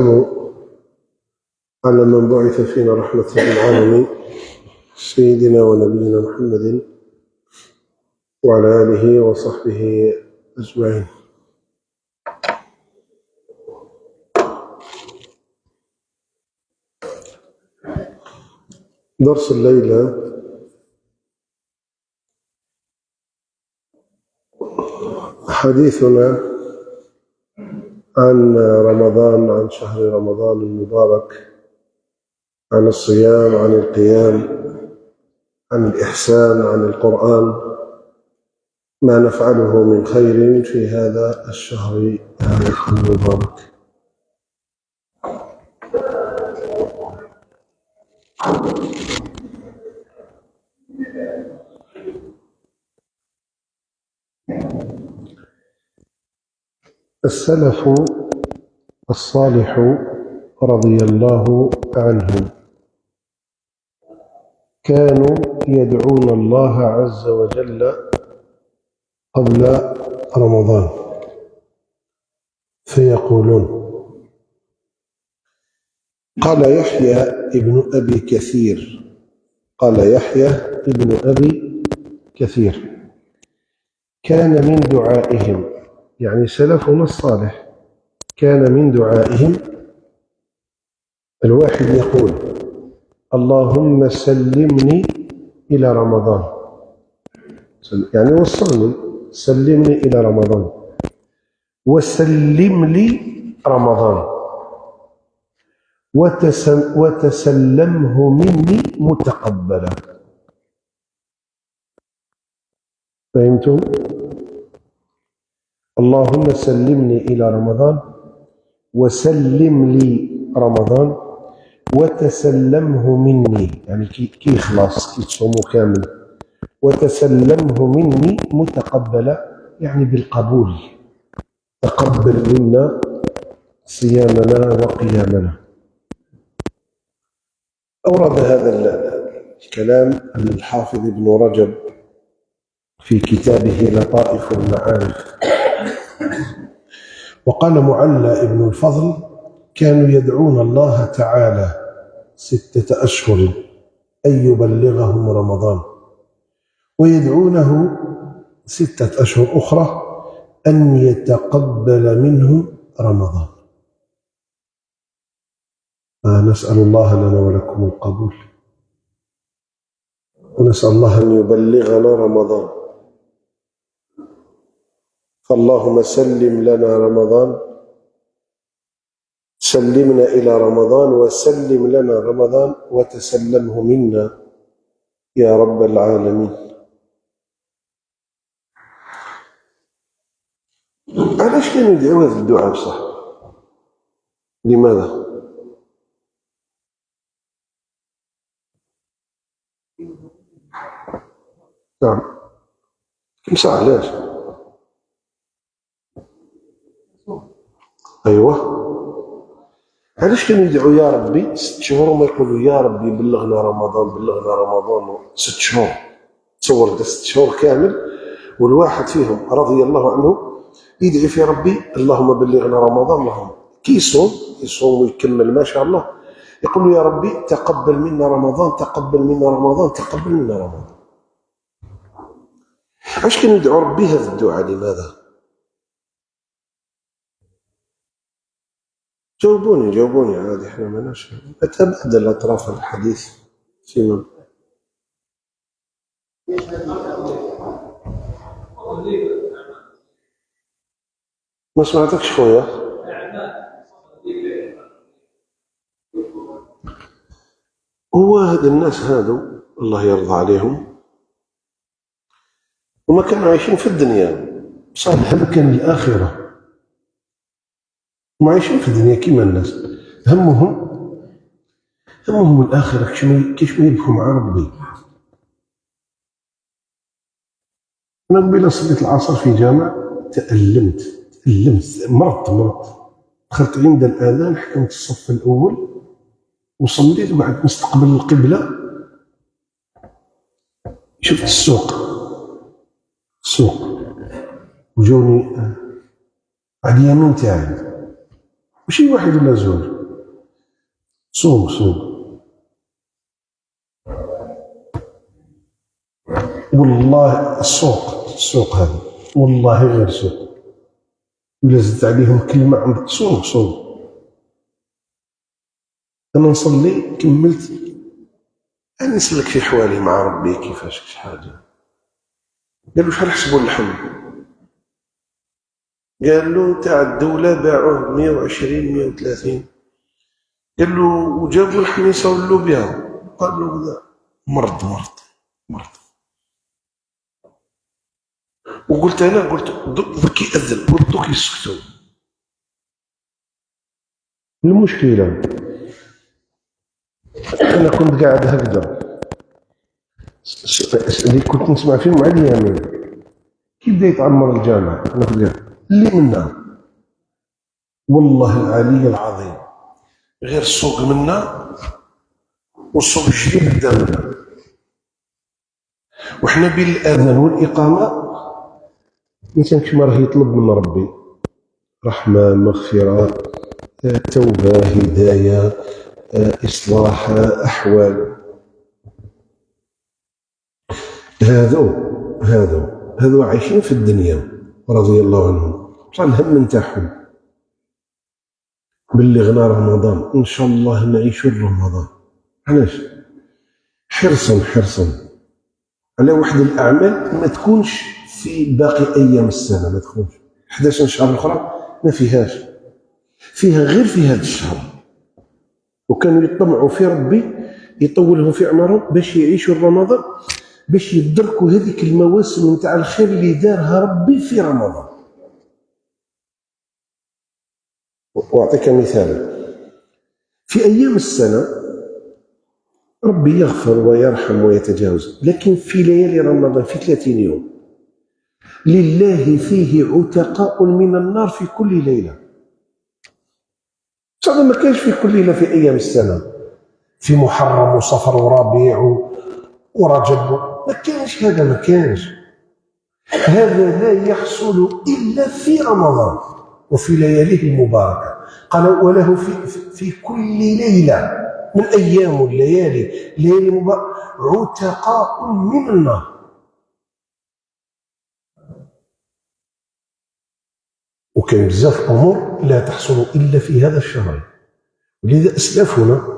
على من بعث فينا رحمة للعالمين سيدنا ونبينا محمد وعلى آله وصحبه أجمعين. درس الليلة حديثنا عن رمضان، عن شهر رمضان المبارك، عن الصيام، عن القيام، عن الإحسان، عن القرآن، ما نفعله من خير في هذا الشهر المبارك. السلف الصالح رضي الله عنهم كانوا يدعون الله عز وجل قبل رمضان فيقولون: قال يحيى ابن أبي كثير، قال يحيى ابن أبي كثير: كان من دعائهم، يعني سلفنا الصالح، كان من دعائهم الواحد يقول: اللهم سلمني إلى رمضان، يعني وصلني، سلمني إلى رمضان، وسلم لي رمضان، وتسلمه مني متقبلا. فهمتم؟ اللهم سلمني إلى رمضان، وسلم لي رمضان، وتسلمه مني، يعني كي خلاص، كي تصوموا كامل، وتسلمه مني متقبلا، يعني بالقبول، تقبل منا صيامنا وقيامنا. أورد هذا الكلام الحافظ ابن رجب في كتابه لطائف المعارف، وقال معلى ابن الفضل: كانوا يدعون الله تعالى 6 أشهر أن يبلغهم رمضان، ويدعونه 6 أشهر أخرى أن يتقبل منهم رمضان. نسأل الله لنا ولكم القبول، ونسأل الله أن يبلغنا رمضان. فاللهم سلم لنا رمضان، سلمنا إلى رمضان، وسلم لنا رمضان، وتسلمه منا يا رب العالمين. علاش كانوا يدعوا هذا الدعاء بصح؟ لماذا؟ نعم، بصح علاش؟ أيوه، علاش كانوا يدعوا يا ربي 6 شهور وما يقولوا يا ربي بلغنا رمضان، بلغنا رمضان 6 شهور؟ تصور 6 شهور كامل والواحد فيهم رضي الله عنه يدعي في ربي اللهم بلغنا رمضان، اللهم كي يصوم ويكمل ما شاء الله، يقول يا ربي تقبل منا رمضان، تقبل منا رمضان، تقبل منا رمضان. علاش كانوا يدعوا ربي هذا الدعاء؟ لماذا؟ جاوبوني عادي، احنا ماناش نتبادل اطراف الحديث فيما ما سمعتكش خويا. هو هاد الناس هادو الله يرضى عليهم وما كانوا عايشين في الدنيا، بصح هم كان الآخرة، هم عايشين في الدنيا كيما الناس، همهم الآخرة، كيش ما يبكوا مع ربي. أنا قبيله صليت العصر في جامع، تألمت، مرضت، دخلت عند الآذان، حكمت الصف الأول وصليت، وبعد مستقبل القبلة شفت السوق وجوني على اليمين تاعي ماشي واحد ولا زوج. صوم والله السوق هذا والله غير سوق، ولا زدت عليهم كلمة عندك صوم. أنا نصلي كملت، أنا نسلك في حوالي مع ربي كيفاش شي حاجة. قالوا شحال حسبوا اللحم؟ قال له تاع الدولة باعوه 120 130. قال له وجابوا الحميصة ولوا بها. قال له لا، مرض. وقلت أنا دوك يأذن دوك يسكتوا. المشكلة أنا كنت قاعد هكذا اللي كنت نسمع فيهم على اليمين كي بدا يتعمر الجامع، أنا كنت قاعد اللي منا والله العلي العظيم غير السوق منا والسوق الجديد قدامنا، وحنا بين الأذان والإقامة الإنسان كما راه يطلب من ربي رحمة، مغفرة، توبة، هداية، إصلاح أحوال. هذو عايشين في الدنيا رضي الله عنهم، بصح الهم نتاعهم بلغنا رمضان إن شاء الله نعيشوا رمضان. علاش؟ حرصا على واحد الأعمال ما تكونش في باقي أيام السنة، ما تكونش 11 شهر أخرى ما فيها غير في هذا الشهر. وكانوا يطمعوا في ربي يطولهم في أعمارهم باش يعيشوا رمضان، باش يدركوا هذيك المواسم نتاع الخير اللي دارها ربي في رمضان. وأعطيك مثال، في أيام السنة ربي يغفر ويرحم ويتجاوز، لكن في ليالي رمضان في 30 يوم لله فيه عتقاء من النار في كل ليلة. صعب ما كانش في كل ليلة في أيام السنة، في محرم وصفر وربيع ورجب ما كانش هذا، ما كانش هذا، لا يحصل إلا في رمضان وفي لياليه المباركة. قال وله في كل ليلة من أيام والليالي ليالي المباركة عتقاء من النار. وكان بزاف أمور لا تحصل إلا في هذا الشهر. ولذا أسلافنا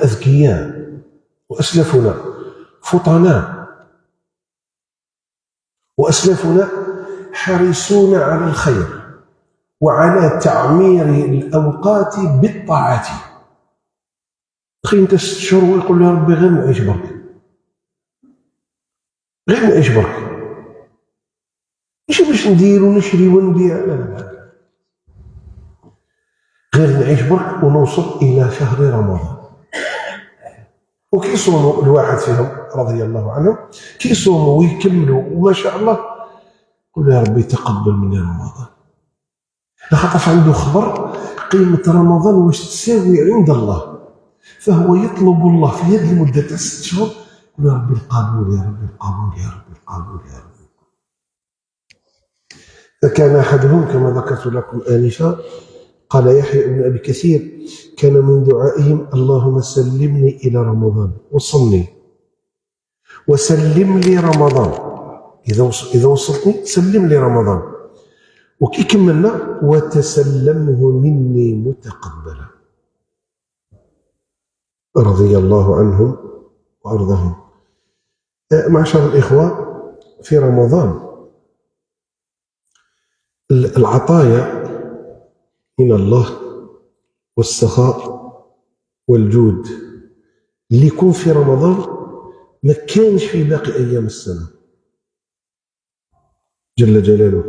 أذكياء وأسلافنا فطناء وأسلافنا حريصون على الخير وعلى تعمير الأوقات بالطاعات. تخيل أنت 6 شهور ويقول يا ربي غير نعيش برك، ماشي باش ندير ونشري ونبيع، لا، غير نعيش برك ونوصل إلى شهر رمضان. وكيصوموا الواحد فيهم رضي الله عنهم كيصوموا ويكملوا وما شاء الله، قل يا ربي تقبل منا رمضان، لخاطر عنده خبر قيمة رمضان واش تساوي عند الله، فهو يطلب الله في هذه المدة تاع 6 شهور قل يا ربي القبول، يا ربي القبول، يا ربي القبول، يا ربي. فكان أحدهم كما ذكرت لكم آنفا قال يحيى بن أبي كثير كان من دعائهم اللهم سلمني إلى رمضان وصلني وسلم لي رمضان، إذا وصلتني سلم لي رمضان. وكي كملنا وتسلمه مني متقبلا رضي الله عنهم وأرضهم. معشر الإخوة، في رمضان العطايا من الله والسخاء والجود اللي يكون في رمضان ما كانش في باقي أيام السنة جل جلاله.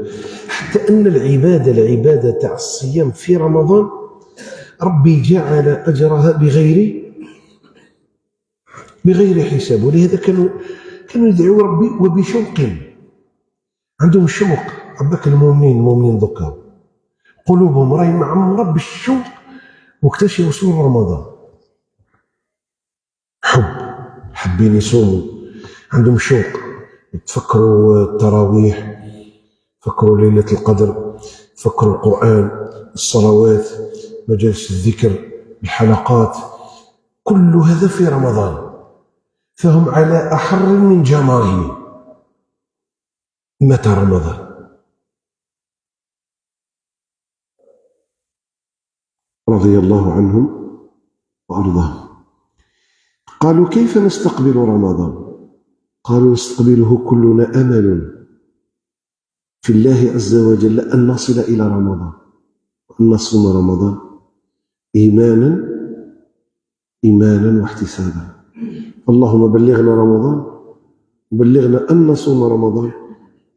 حتى أن العبادة تاع الصيام في رمضان ربي جعل أجرها بغير حساب. ولهذا كانوا يدعوا ربي وبشوق، عندهم شوق. ربك المؤمنين ذكر قلوبهم راهي معمرة بالشوق وقتاش يوصلوا رمضان، حابين يصوموا، عندهم شوق، يتفكروا التراويح، فكروا ليلة القدر، فكروا القرآن، الصلوات، مجالس الذكر، الحلقات، كل هذا في رمضان، فهم على أحر من جمرهم. متى رمضان؟ رضي الله عنهم وأرضاهم. قالوا: كيف نستقبل رمضان؟ قالوا: نستقبله كلنا أمل في الله عز وجل أن نصل إلى رمضان وأن نصوم رمضان إيمانا واحتسابا. اللهم بلغنا رمضان وبلغنا أن نصوم رمضان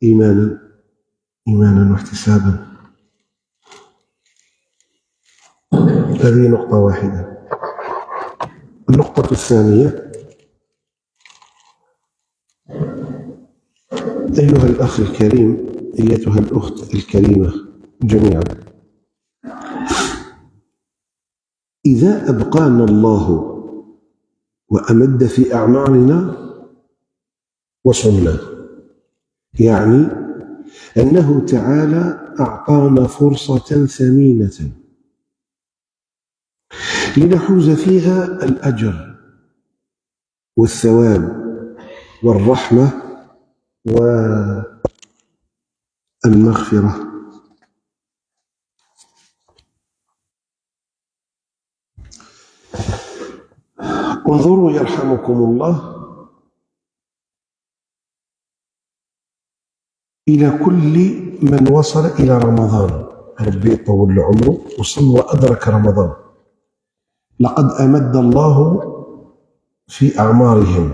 إيمانا واحتسابا. هذه نقطة واحدة. النقطة الثانية: أيها الأخ الكريم، أيتها الأخت الكريمة جميعا، إذا أبقانا الله وأمد في أعمارنا وصمنا، يعني أنه تعالى أعطانا فرصة ثمينة لنحوز فيها الأجر والثواب والرحمة والمغفرة. انظروا يرحمكم الله إلى كل من وصل إلى رمضان، ربي يطول له عمره، وصل وأدرك رمضان، لقد أمد الله في أعمارهم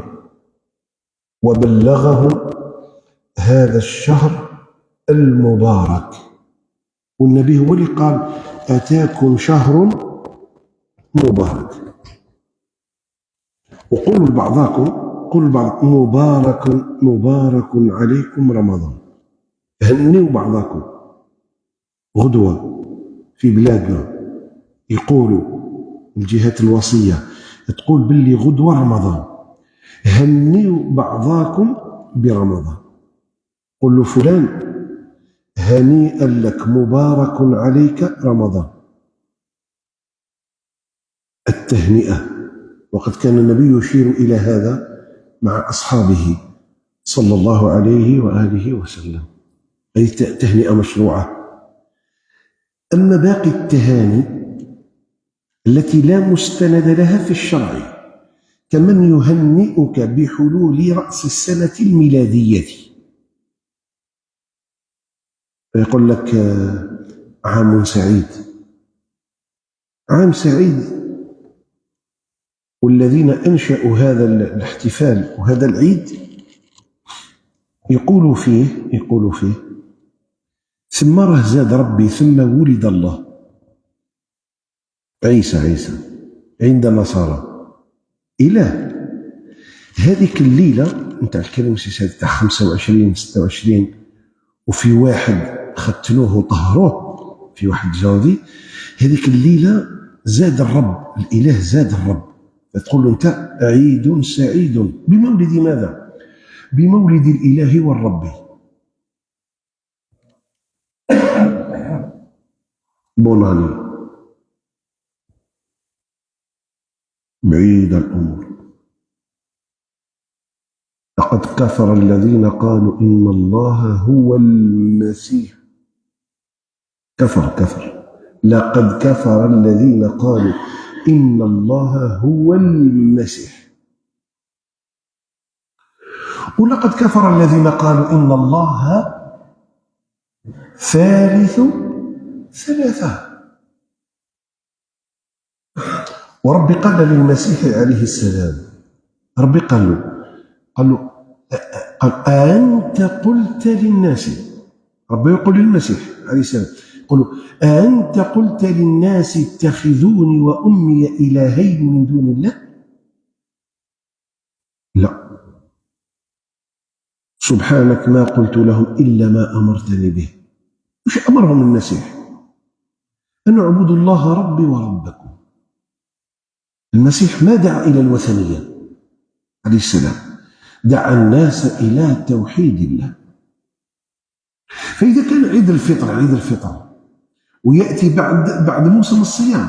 وبلغهم هذا الشهر المبارك. والنبي هو اللي قال: أتاكم شهر مبارك. وقولوا لبعضكم، قولوا لبعض: مبارك عليكم رمضان. هنوا بعضكم. غدوة في بلادنا يقولوا الجهات الوصية تقول باللي غدوة رمضان، هنوا بعضكم برمضان. قل له: فلان هنيئا لك، مبارك عليك رمضان. التهنئة. وقد كان النبي يشير إلى هذا مع أصحابه صلى الله عليه وآله وسلم، أي تهنئة مشروعة. أما باقي التهاني التي لا مستند لها في الشرع، كمن يهنئك بحلول رأس السنة الميلادية، فيقول لك: عام سعيد، عام سعيد. والذين أنشأوا هذا الاحتفال وهذا العيد يقولوا فيه ثم راه زاد ربي ثم ولد الله. عيسى عند النصارى إله. هذيك الليلة نتاع الكريسماس تاع 25 26، وفي واحد ختنوه وطهروه في 1 جانفي، هذيك الليلة زاد الرب، الإله زاد الرب، فتقول له أنت عيد سعيد بمولد ماذا؟ بمولد الإله والرب. بوناني، بعيد الأمور. لقد كفر الذين قالوا إن الله هو المسيح. كفر. لقد كفر الذين قالوا إن الله هو المسيح. ولقد كفر الذين قالوا إن الله ثالث ثلاثة. ورب قال للمسيح عليه السلام، ربي قال أنت قلت للناس، ربي يقول للمسيح عليه السلام، يقول: أنت قلت للناس اتخذوني وأمي إلهين من دون الله؟ لا، سبحانك ما قلت لهم إلا ما أمرتني به. وش أمرهم المسيح؟ أن اعبدوا الله ربي وربكم. المسيح ما دعا إلى الوثنية عليه السلام، دعا الناس إلى توحيد الله. فإذا كان عيد الفطر ويأتي بعد موسم الصيام.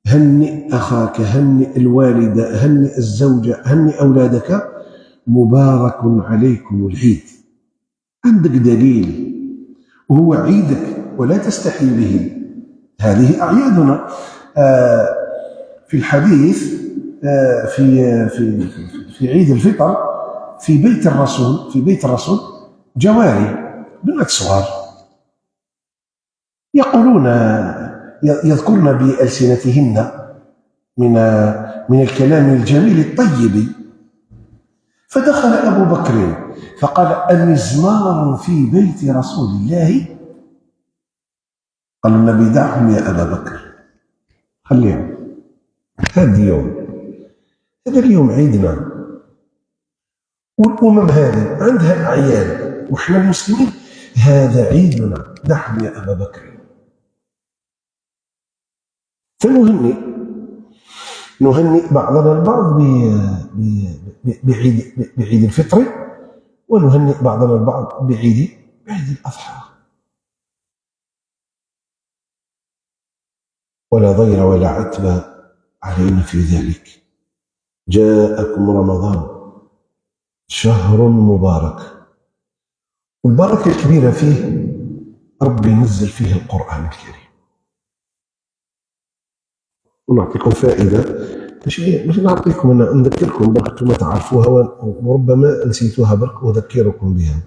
هنئ أخاك، هنئ الوالدة، هنئ الزوجة، هنئ أولادك، مبارك عليكم العيد. عندك دليل وهو عيدك ولا تستحي به. هذه أعيادنا. في الحديث في عيد الفطر في بيت الرسول جواري بنات صغار يقولون يذكرن بألسنتهن من الكلام الجميل الطيب. فدخل أبو بكر فقال: أمزمار في بيت رسول الله؟ قال النبي: دعهم يا أبا بكر، خليهم، هذا اليوم عيدنا، والأمم هذه عندها أعياد، وإحنا المسلمين هذا عيدنا، دعهم يا أبا بكر. نهنئ بعضنا البعض بعيد الفطر، ونهنئ بعضنا البعض بعيد الأضحى. ولا ضير ولا عتب علينا في ذلك. جاءكم رمضان شهر مبارك، والبركة الكبيرة فيه ربي نزل فيه القرآن الكريم. ونعطيكم فائدة، مش نعطيكم، أنا نذكركم برك ما تعرفوها وربما نسيتوها برك، أذكركم بها.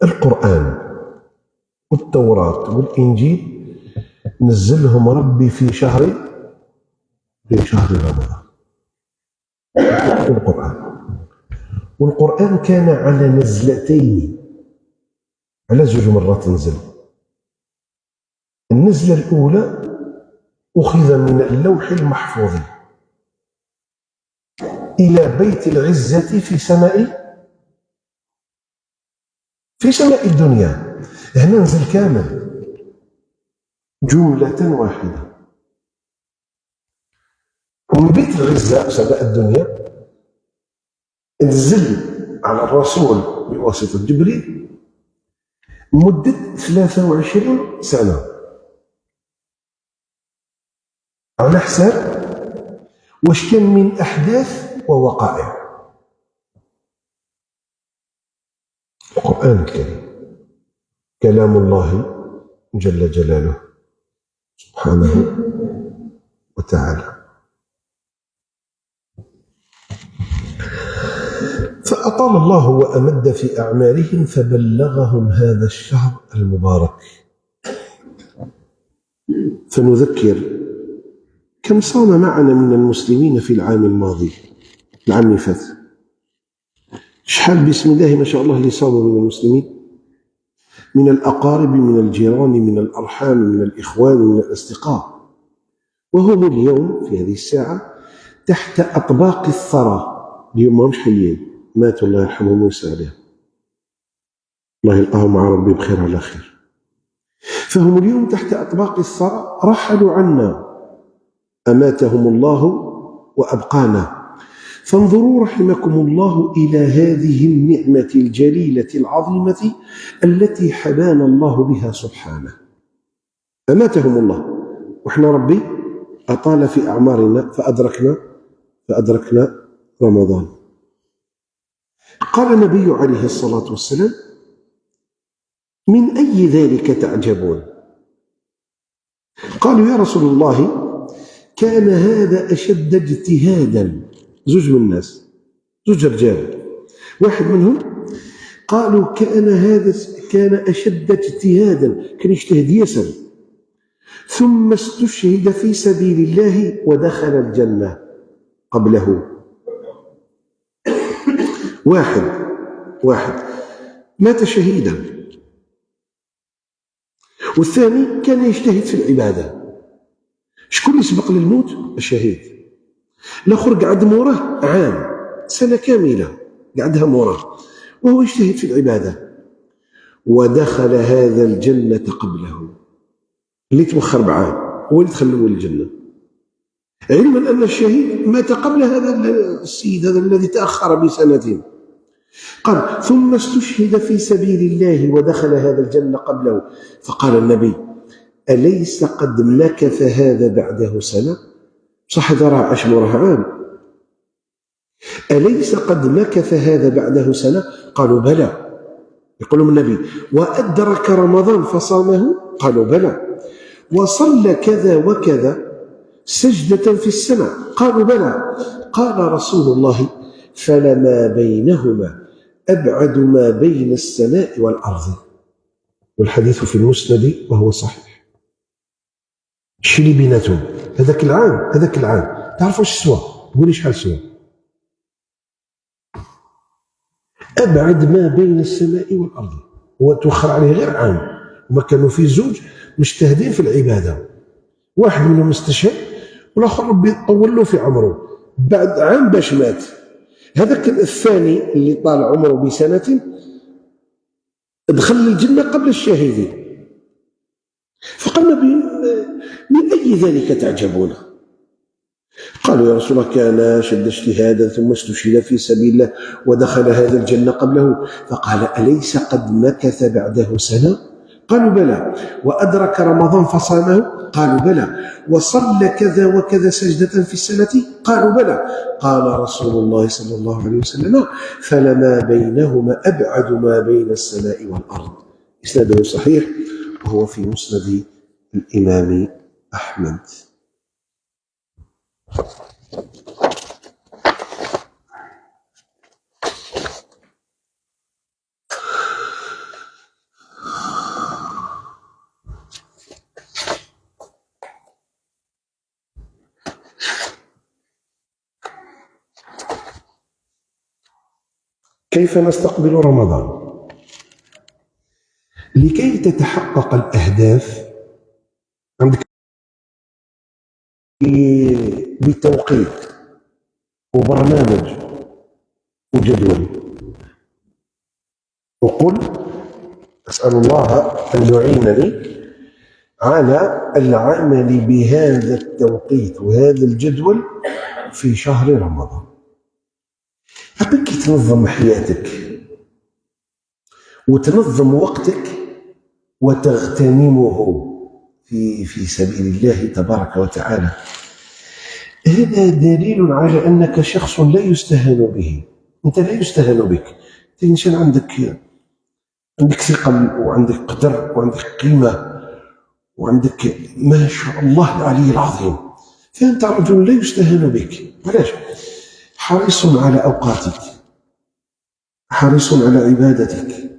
القرآن والتوراة والإنجيل نزلهم ربي في شهر رمضان. والقرآن كان على نزلتين، على 2 مرات نزل. النزلة الأولى أخذ من اللوح المحفوظ إلى بيت العزة في سماء الدنيا. هنا نزل كامل جملة واحدة. ومن بيت العزة سماء الدنيا نزل على الرسول بواسطة جبريل مدة 23 سنة، على حساب واش كان من أحداث ووقائع. القرآن الكريم كلام الله جل جلاله سبحانه وتعالى. فأطال الله وأمد في أعمارهم فبلغهم هذا الشهر المبارك. فنذكر كم صام معنا من المسلمين في العام الماضي، العام اللي فات. شحال بسم الله ما شاء الله اللي صاموا من المسلمين، من الأقارب، من الجيران، من الأرحام، من الإخوان، من الأصدقاء. وهم اليوم في هذه الساعة تحت أطباق الثرى. اليوم ما مش حيين، ماتوا الله يرحمهم ويسع عليهم، الله يلقاهم مع ربي بخير على خير. فهم اليوم تحت أطباق الثرى، رحلوا عنا، أماتهم الله وأبقانا. فانظروا رحمكم الله إلى هذه النعمة الجليلة العظيمة التي حبانا الله بها سبحانه. أماتهم الله، وإحنا ربي أطال في أعمارنا فأدركنا رمضان. قال النبي عليه الصلاة والسلام: من أي ذلك تعجبون؟ قالوا: يا رسول الله، كان هذا أشد اجتهادا. 2 من الناس، 2 رجال، واحد منهم قالوا كان أشد اجتهادا، كان يجتهد ياسر، ثم استشهد في سبيل الله ودخل الجنة قبله. واحد مات شهيدا، والثاني كان يجتهد في العبادة. شكون اللي سبق للموت؟ الشهيد. الآخر قعد موراه عام، سنة كاملة قعدها موراه وهو يجتهد في العبادة، ودخل هذا الجنة قبله. اللي توخر بعام هو اللي دخل أول الجنة، علما أن الشهيد مات قبل هذا السيد، هذا الذي تأخر بسنتين. قال: ثم استشهد في سبيل الله ودخل هذا الجنة قبله. فقال النبي: أليس قد مكث هذا بعده سنة؟ صح هذا راه عاش موراها عام. أليس قد مكث هذا بعده سنة؟ قالوا بلى. يقول لهم النبي: وأدرك رمضان فصامه؟ قالوا بلى. وصلى كذا وكذا سجدة في السنة؟ قالوا بلى. قال رسول الله: فلما بينهما أبعد ما بين السماء والأرض. والحديث في المسند وهو صحيح. الشيء اللي بيناتهم هذاك العام تعرفوا ايش سوى؟ قولي شحال سوى؟ أبعد ما بين السماء والأرض. وتوخر عليه غير عام، وما كانوا في زوج مجتهدين في العبادة، واحد منهم استشهد والآخر ربي طول له في عمره بعد عام باش مات. هذاك الثاني اللي طال عمره بسنة دخل الجنة قبل الشاهدين. فقال النبي: من أي ذلك تعجبون؟ قالوا: يا رسول الله كان شد اجتهادا ثم استشهد في سبيل الله ودخل هذا الجنة قبله. فقال: أليس قد مكث بعده سنة؟ قالوا بلى. وأدرك رمضان فصامه؟ قالوا بلى. وصلى كذا وكذا سجدة في السنة؟ قالوا بلى. قال رسول الله صلى الله عليه وسلم: فلما بينهما أبعد ما بين السماء والأرض. إسناده صحيح وهو في مسند الإمام أحمد. كيف نستقبل رمضان؟ لكي تتحقق الأهداف عندك بتوقيت وبرنامج وجدول. وقل أسأل الله أن يعينني على العمل بهذا التوقيت وهذا الجدول في شهر رمضان. أبيك تنظم حياتك وتنظم وقتك وتغتنمه في سبيل الله تبارك وتعالى. هذا دليل على أنك شخص لا يستهان به. أنت لا يستهان بك، أنت إنسان عندك ثقل وعندك قدر وعندك قيمة وعندك ما شاء الله العلي العظيم. فأنت رجل لا يستهان بك. علاش؟ حريص على أوقاتك، حريص على عبادتك،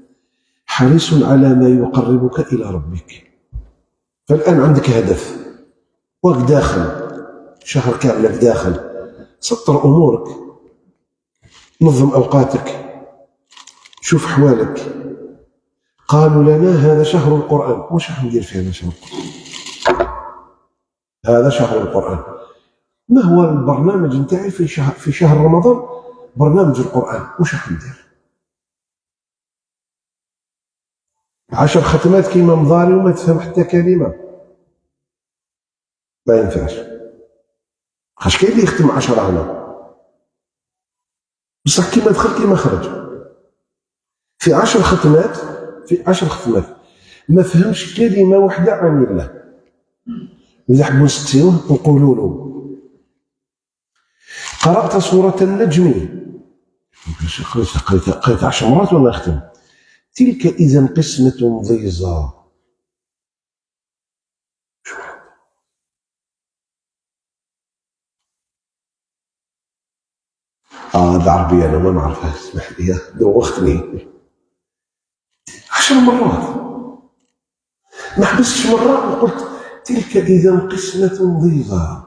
حريص على ما يقربك إلى ربك. فالآن عندك هدف وك داخل شهر كاملك داخل، سطر أمورك، نظم أوقاتك، شوف حوالك. قالوا لنا: هذا شهر القرآن. واش راح ندير في هذا شهر القرآن؟ هذا شهر القرآن. ما هو البرنامج نتاعي في شهر رمضان؟ برنامج القرآن. واش راح ندير؟ 10 ختمات كيما مضاري وما تفهم حتى كلمة، ما ينفعش. خاش كاين اللي يختم 10 هنا بصح كيما دخل كيما خرج. في 10 ختمات ما فهمش كلمة واحدة عن الله. إذا حبوا نسقسيوه نقولوا له: قرأت سورة النجم؟ قريت 10 مرات ولا أختم؟ تلك إذا قسمة ضيزى. العربية أنا ما نعرفها، اسمح لي دوختني. 10 مرات ما حبستش مرة وقلت تلك إذا قسمة ضيزى.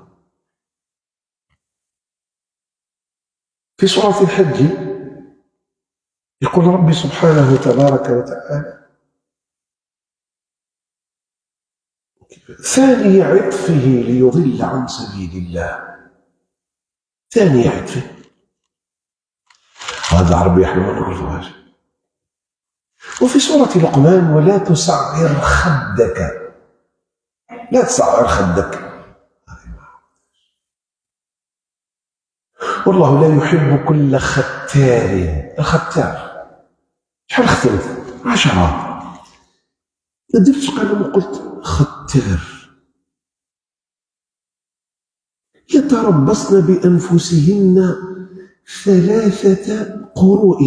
في سورة الحج يقول ربي سبحانه تبارك وتعالى: ثاني عطفه ليضل عن سبيل الله. ثاني عطفه، هذا العربي احنا ما نعرفوهاش. وفي سورة لقمان: ولا تصعر خدك. لا تصعر خدك. والله لا يحب كل ختار. الختار شحال ختمت؟ 10. ما درتش قلم وقلت ختار. التوتر يتربصن بأنفسهن 3 قروء.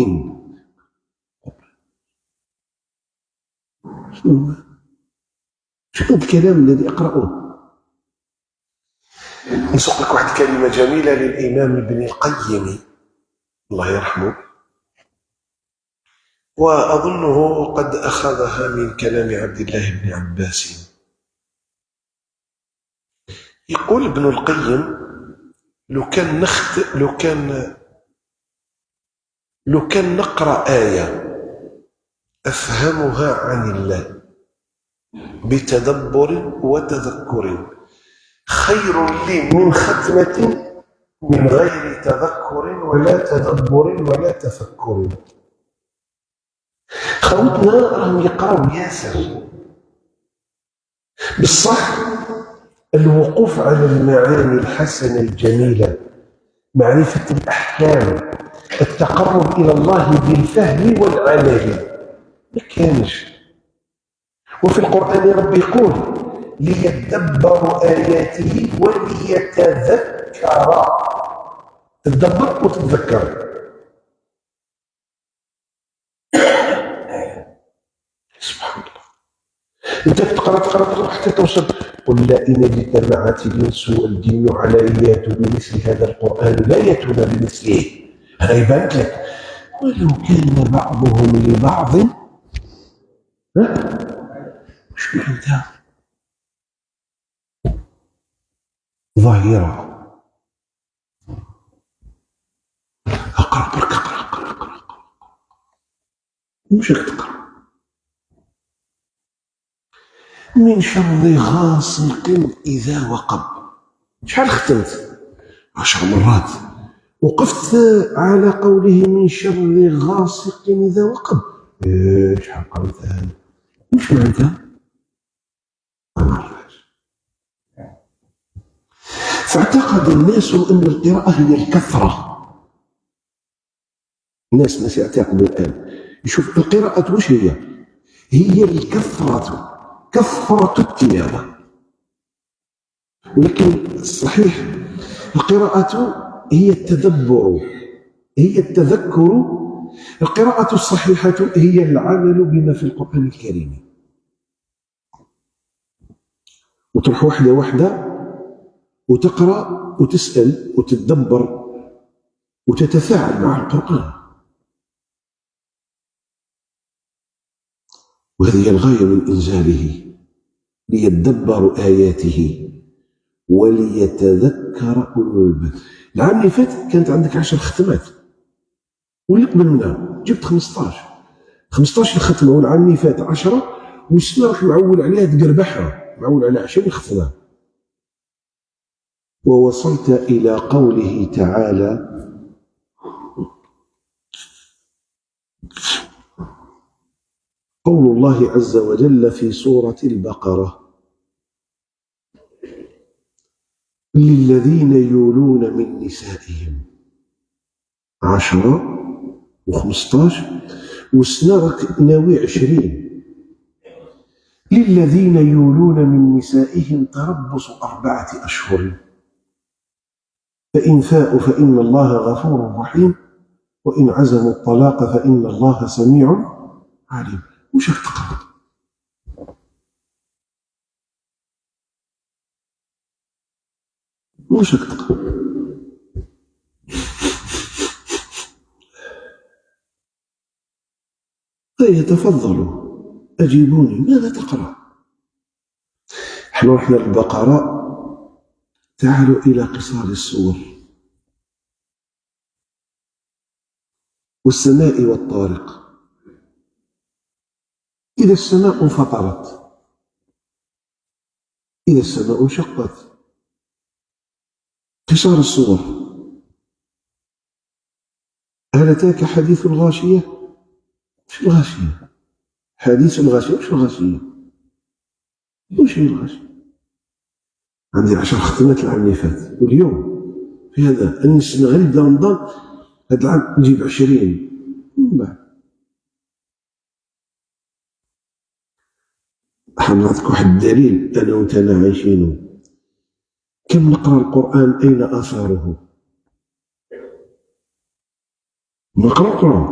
شنو الكلام الذي أقرأه؟ نسوق لك واحد الكلمة جميلة للإمام ابن القيم الله يرحمه، وأظنه قد أخذها من كلام عبد الله بن عباس. يقول ابن القيم: لو كان نقرأ آية أفهمها عن الله بتدبر وتذكر خير لي من ختمة من غير تذكر ولا تدبر ولا تفكر. خوتنا راهم يقراو ياسر، بصح الوقوف على المعاني الحسنة الجميلة، معرفة الأحكام، التقرب إلى الله بالفهم والعمل ما كانش. وفي القرآن ربي يقول: ليدبروا آياته وليتذكر. تدبر وتتذكر. سبحان الله. انت تقرا حتى توصل: قل لئن اجتمعت الانس والجن على ان ياتوا بمثل هذا القران لا ياتون بمثله. هذا يبان لك ولو كان بعضهم لبعض وش معناتها ظاهره. اقرا برك اقرا مش تقرا. من شر غاسق إذا وقب. شحال ختمت؟ 10 مرات. وقفت على قوله من شر غاسق إذا وقب. شحال قريتها؟ وش معناتها؟ ما نعرفهاش. فاعتقد الناس أن القراءة هي الكثرة. الناس يعتقدوا الآن، يشوف القراءة وش هي؟ هي الكثرة، كثرة التلاوة. ولكن الصحيح القراءة هي التدبر، هي التذكر. القراءة الصحيحة هي العمل بما في القرآن الكريم، وتروح واحدة واحدة وتقرأ وتسأل وتتدبر وتتفاعل مع القرآن. وهذه الغاية من إنزاله: ليدبروا آياته وليتذكر أولو الألباب. العام اللي فات كانت عندك 10 ختمات، واللي قبل منها جبت 15 ختمة، والعام اللي فات 10، والسنة راك معول عليها تقربحها، معول على 20 ختمة. ووصلت إلى قوله تعالى: قول الله عز وجل في سورة البقرة: للذين يولون من نسائهم. 10 و15، والسنة راك ناوي 20. للذين يولون من نسائهم تربص 4 أشهر، فإن فاءوا فإن الله غفور رحيم، وإن عزموا الطلاق فإن الله سميع عليم. وش تقرأ؟ وش تقرأ؟ تفضلوا أجيبوني، ماذا تقرأ؟ نحن رحنا البقرة. تعالوا إلى قصار السور: والسماء والطارق، إذا السماء انفطرت، إذا السماء انشقت. قصار السور: هل أتاك حديث الغاشية؟ وش الغاشية؟ حديث الغاشية. وش الغاشية؟ وش هي الغاشية؟ عندي 10 ختمات العام اللي فات، واليوم في هذا النسبة غير بدا رمضان هذا العام نجيب 20 من بعد. حنعطيك واحد الدليل أنا وأنت عايشينه. كم نقرأ القرآن أين آثاره؟ نقرأ القرآن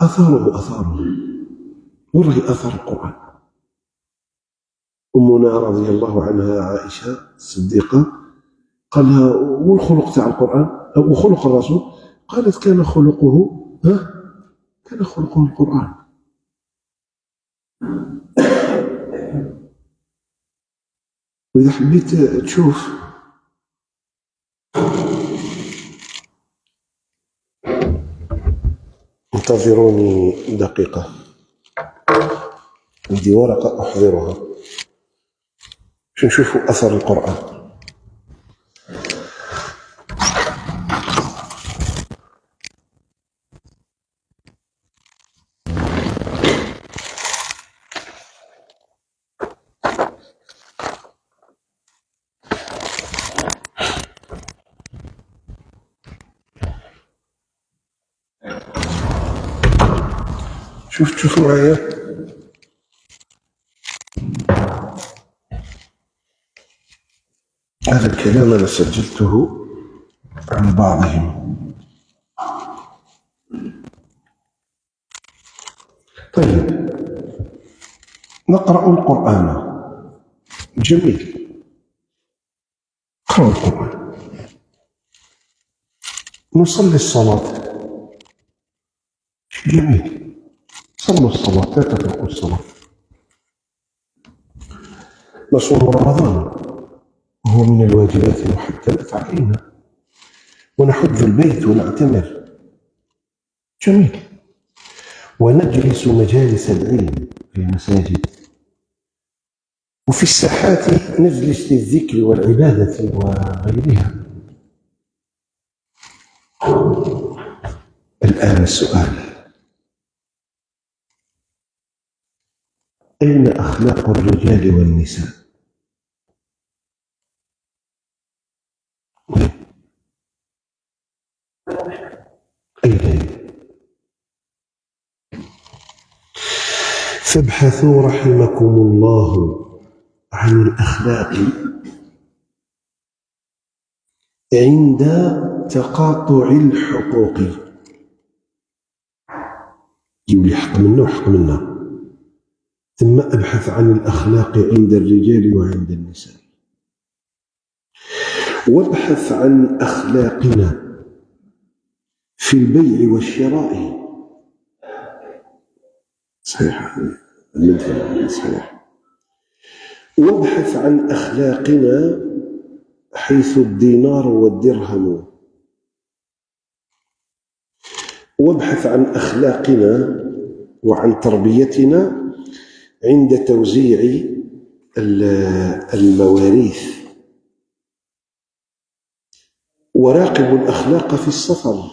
أثاره والله أثر القرآن. أمنا رضي الله عنها عائشة الصديقة قالها والخلق تاع القرآن أو خلق الرسول؟ قالت كان خلقه القرآن. وإذا حبيت تشوف انتظروني دقيقة، عندي ورقة أحضرها باش نشوفوا أثر القرآن. شوفوا معايا. هذا الكلام أنا سجلته عن بعضهم. طيب نقرأ القرآن، جميل، نقرأ القرآن، نصلي الصلاة، جميل، صلوا الصلاة، لا تتركوا الصلاة. نصوم رمضان وهو من الواجبات المحتمة علينا، ونحج البيت ونعتمر، جميل، ونجلس مجالس العلم في المساجد وفي الساحات نجلس للذكر والعبادة وغيرها. الآن السؤال: أين أخلاق الرجال والنساء؟ أين؟ فابحثوا رحمكم الله عن الأخلاق عند تقاطع الحقوق. يجيب لي حق منه وحق منا، ثم أبحث عن الأخلاق عند الرجال وعند النساء، وابحث عن أخلاقنا في البيع والشراء. صحيح، صحيح. وابحث عن أخلاقنا حيث الدينار والدرهم، وابحث عن أخلاقنا وعن تربيتنا عند توزيع المواريث، وراقبوا الأخلاق في السفر.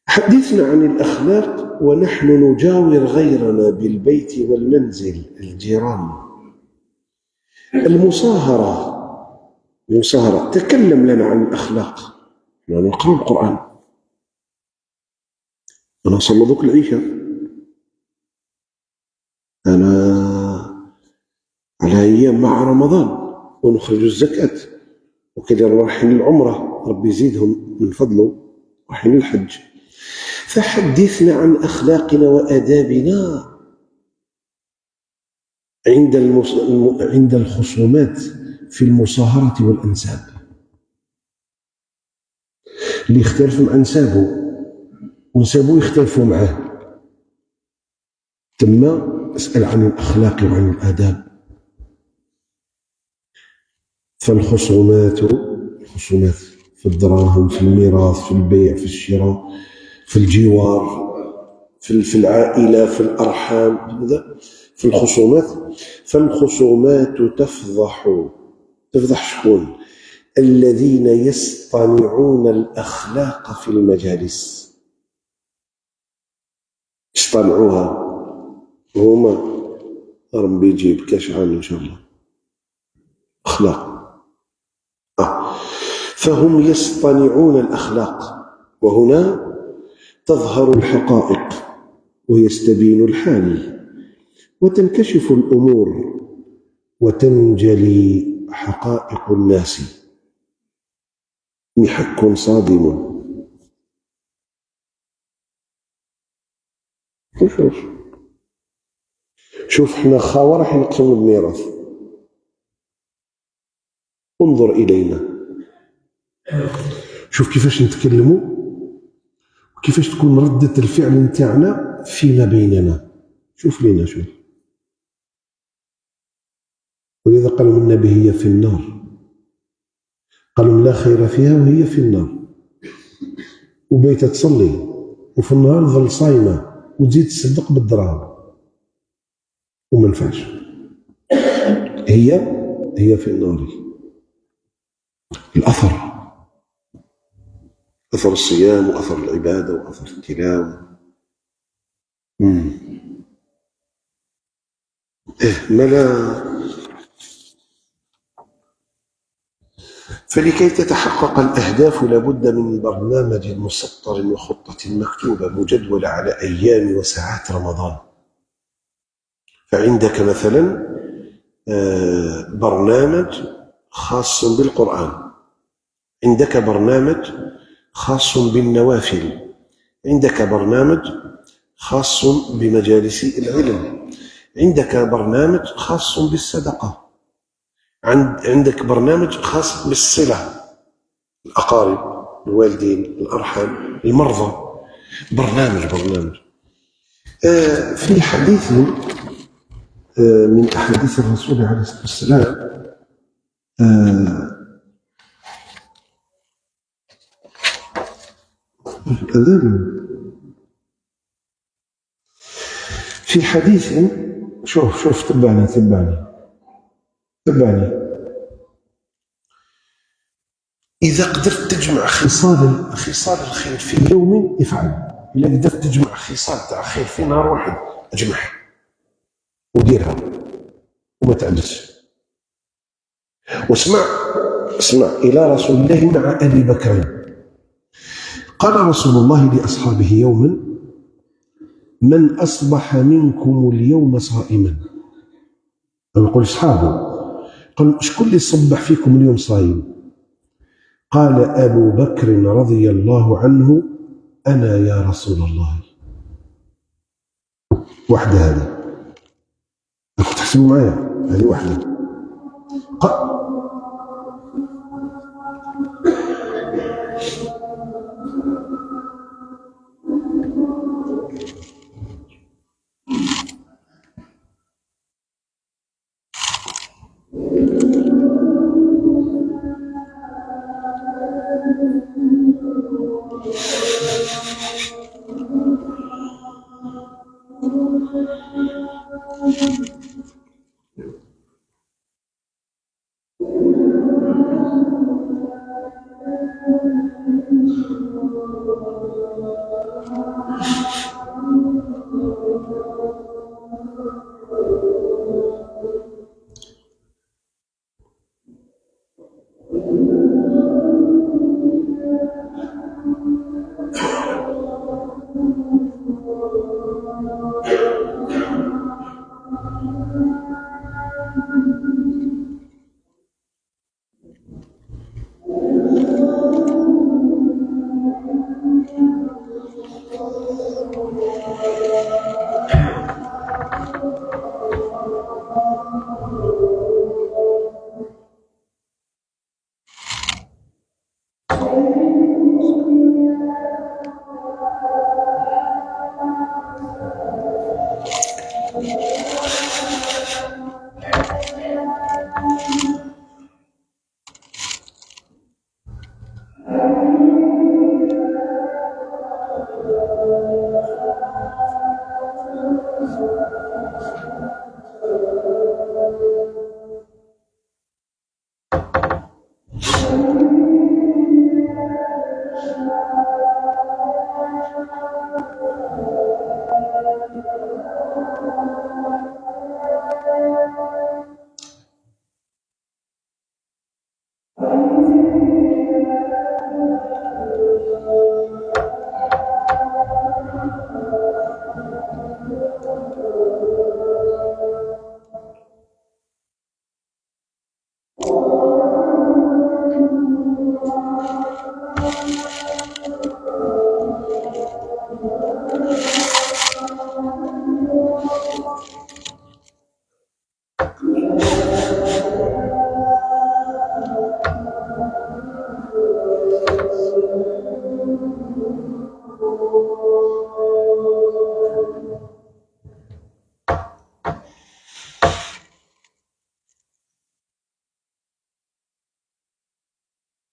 حدثنا عن الأخلاق ونحن نجاور غيرنا بالبيت والمنزل، الجيران. المصاهرة تكلم لنا عن الأخلاق. أنا نقرأ القرآن، أنا صلى ذوك العشاء، أنا على أيام مع رمضان ونخرج الزكاة، وكذا رايحين العمرة، ربي يزيدهم من فضله، رايحين الحج. فحدثنا عن أخلاقنا وآدابنا عند الخصومات في المصاهرة والأنساب. اللي يختلف مع أنسابه ونسابه يختلفوا معاه، ثم اسأل عن الأخلاق وعن الآداب. فالخصومات في الدراهم، في الميراث، في البيع، في الشراء، في الجوار، في العائلة، في الأرحام، هذا في الخصومات. فالخصومات تفضح شكون؟ الذين يصطنعون الأخلاق في المجالس، يصطنعوها هما. ربي يجيب كاش عام إن شاء الله أخلاق. فهم يصطنعون الأخلاق، وهنا تظهر الحقائق ويستبين الحال، وتنكشف الأمور وتنجلي حقائق الناس. محك صادم. شوف احنا خاوة راح نقسم الميراث، انظر إلينا، شوف كيفاش نتكلموا وكيفاش تكون ردة الفعل نتاعنا فيما بيننا. شوف لينا شوف. ولذا قالوا النبي هي في النار، قالوا لا خير فيها وهي في النار، وبيت تصلي وفي النهار ظل صايمة وتزيد تصدق بالدراهم وما نفعش. هي في النار. الأثر، أثر الصيام وأثر العبادة وأثر التلاوة. ملا. فلكي تتحقق الأهداف لابد من برنامج مسطر وخطة مكتوبة مجدولة على أيام وساعات رمضان. فعندك مثلا برنامج خاص بالقرآن، عندك برنامج خاص بالنوافل، عندك برنامج خاص بمجالس العلم، عندك برنامج خاص بالصدقة، عندك برنامج خاص بالصلة، الأقارب، الوالدين، الأرحام، المرضى. برنامج. في حديث من أحاديث الرسول عليه الصلاة والسلام في حديث، شوف تبعني إذا قدرت تجمع خصال الخير في يوم افعل. إذا قدرت تجمع خصال تاع خير في نهار واحد اجمعها وديرها وما تعجزش. واسمع إلى رسول الله مع أبي بكر. قال رسول الله لأصحابه يوما: من أصبح منكم اليوم صائما. يقول أصحابه، قال شكون اللي صبح فيكم اليوم صايم؟ قال أبو بكر رضي الله عنه: أنا يا رسول الله. واحدة هذه، تحسبوا معايا، هذه واحدة.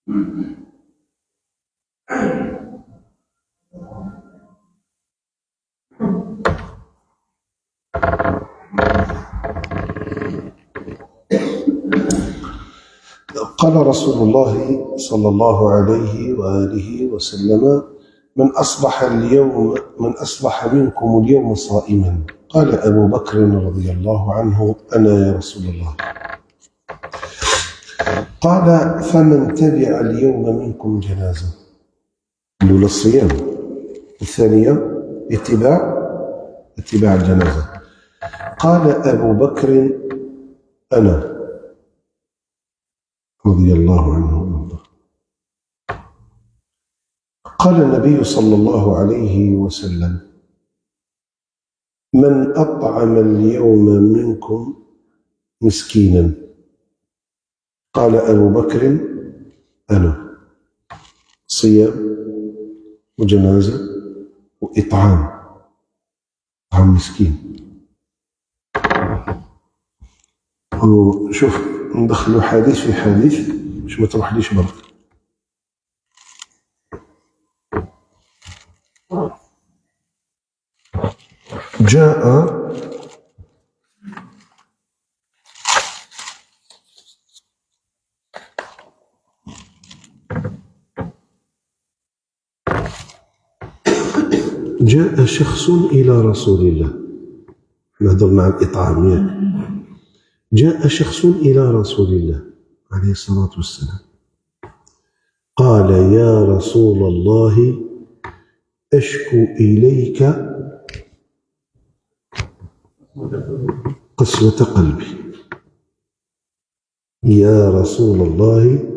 قال رسول الله صلى الله عليه وآله وسلم: من أصبح منكم اليوم صائما. قال أبو بكر رضي الله عنه: أنا يا رسول الله. قال: فمن تبع اليوم منكم جنازة. الأولى الصيام، الثانية اتباع الجنازة. قال أبو بكر: أنا رضي الله عنه. قال النبي صلى الله عليه وسلم: من أطعم اليوم منكم مسكينا. قال أبو بكر: أنا. صيام وجنازة وإطعام مسكين. وشوف ندخلوا حديث في حديث باش ما تروح ليش برك. جاء شخص إلى رسول الله. نهضر مع الإطعام. جاء شخص إلى رسول الله عليه الصلاة والسلام قال: يا رسول الله، أشكو إليك قسوة قلبي. يا رسول الله،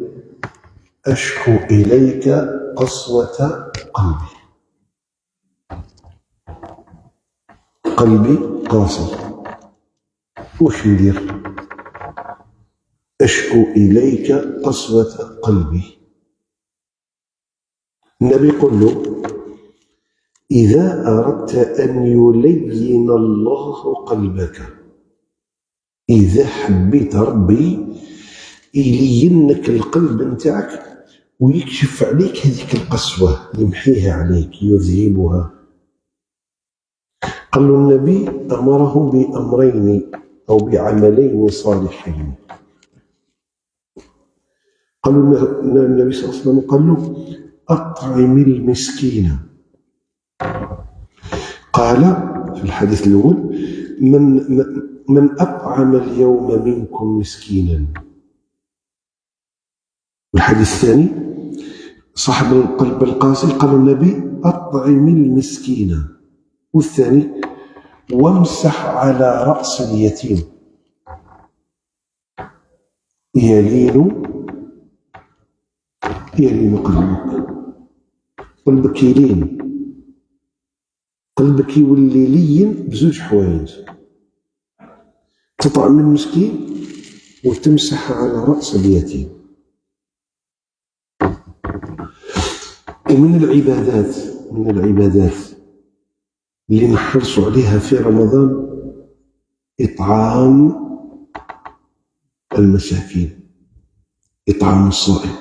أشكو إليك قسوة قلبي. قلبي قاسي، وش ندير؟ أشكو إليك قسوة قلبي. النبي يقول له: إذا أردت أن يلين الله قلبك، إذا حبيت ربي يلينك القلب نتاعك ويكشف عليك هذيك القسوة، يمحيها عليك، يذهبها. قال له النبي: أمره بأمرين أو بعملين صالحين. قالوا النبي صلى الله عليه وسلم قال له: أطعم المسكين. قال في الحديث الأول: من أطعم اليوم منكم مسكينا. والحديث الثاني صاحب القلب القاسي قال النبي: أطعم المسكين. والثاني: وامسح على رأس اليتيم. يلين قلبك يلين، قلبك يولي لين بزوج حوايج: تطعم المسكين وتمسح على رأس اليتيم. ومن العبادات اللي نحرصوا عليها في رمضان إطعام المساكين، إطعام الصائم.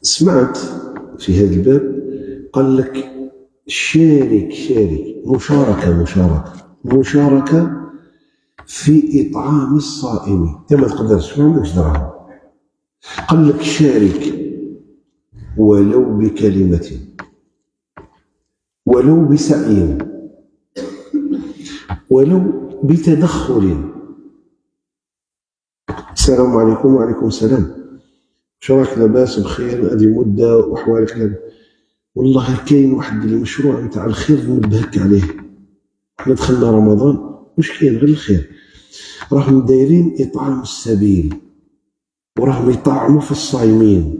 سمعت في هذا الباب قال لك شارك مشاركة في إطعام الصائم. انت ما تقدرش، ما عندكش دراهم، قال لك شارك ولو بكلمة، ولو بسعي، ولو بتدخل. السلام عليكم. وعليكم السلام، شو راك؟ لاباس بخير؟ هذه مدة وأحوالك لاباس. والله كاين واحد المشروع نتاع الخير ننبهك عليه. احنا دخلنا رمضان، مش كاين غير الخير. راهم دايرين إطعام السبيل، وراهم يطعموا في الصايمين.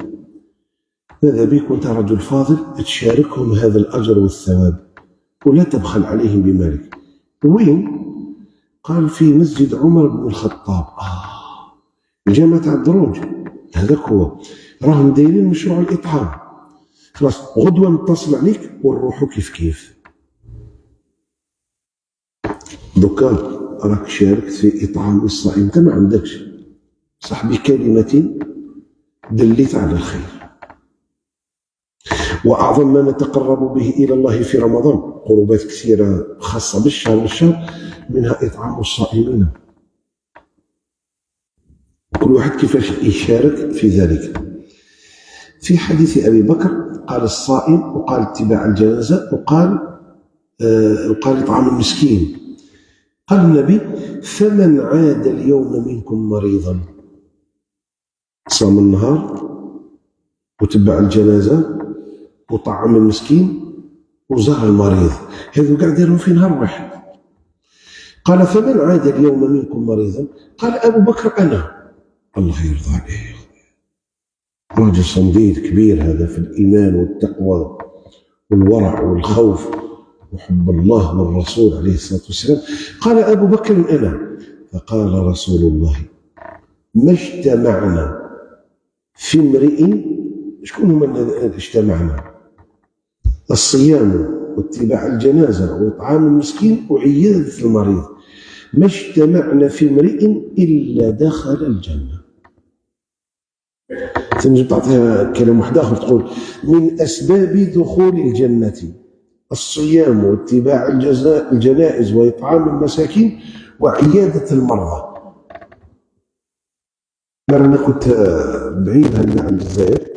ماذا بك وانت رجل فاضل تشاركهم هذا الأجر والثواب ولا تبخل عليهم بمالك. وين؟ قال في مسجد عمر بن الخطاب، جامعة الدروج. هذاك هو. راهم دايرين مشروع الإطعام. خلاص غدوة نتصل عليك ونروحوا كيف. دوكا راك شاركت في إطعام الصائم، أنت ما عندكش، صح، بكلمة دلت على الخير. وأعظم ما نتقرب به إلى الله في رمضان قربات كثيرة خاصة بالشهر منها إطعام الصائمين. كل واحد كيفاش يشارك في ذلك. في حديث أبي بكر قال الصائم، وقال اتباع الجنازة، وقال إطعام المسكين. قال النبي: فمن عاد اليوم منكم مريضا، صام النهار وتبع الجنازة وطعم المسكين وزار المريض، هذو قاعد دارهم في نهار واحد. قال: فمن عاد اليوم منكم مريضا، قال أبو بكر: أنا. الله يرضى عليه، راجل صنديد كبير هذا في الإيمان والتقوى والورع والخوف وحب الله والرسول عليه الصلاة والسلام. قال أبو بكر: أنا. فقال رسول الله: ما اجتمعنا في امرئ، شكون هما اللي اجتمعنا؟ الصيام واتباع الجنازة وإطعام المسكين وعيادة المريض. ما اجتمعنا في امرئ إلا دخل الجنة. تنجم تعطيها كلام واحد آخر، تقول: من أسباب دخول الجنة الصيام واتباع الجنائز وإطعام المساكين وعيادة المرضى. مرة أنا كنت بعيد هنا عن الجزائر،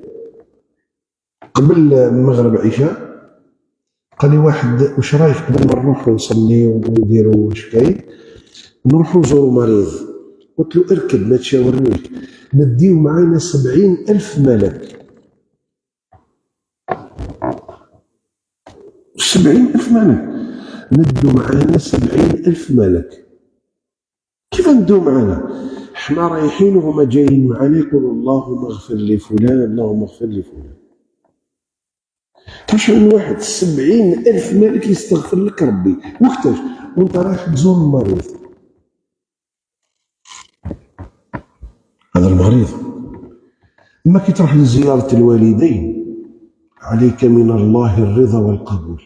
قبل المغرب عشاء، قال لي واحد: وش رايك قبل ما نروحوا نصلي ونديروا واش كاين نروحوا نزوروا مريض؟ قلت له: اركب ما تشاورنيش، نديو معانا 70,000 ملك. 70,000 ملك، ندو معانا 70,000 ملك. كيف ندو معانا؟ احنا رايحين وهما جايين معانا يقولوا: اللهم اغفر لفلان، اللهم اغفر لفلان. كاش من واحد 70,000 ملك يستغفر لك ربي وقتاش وانت رايح تزور المريض. هذا المريض ما كي تروح لزيارة الوالدين عليك من الله الرضا والقبول.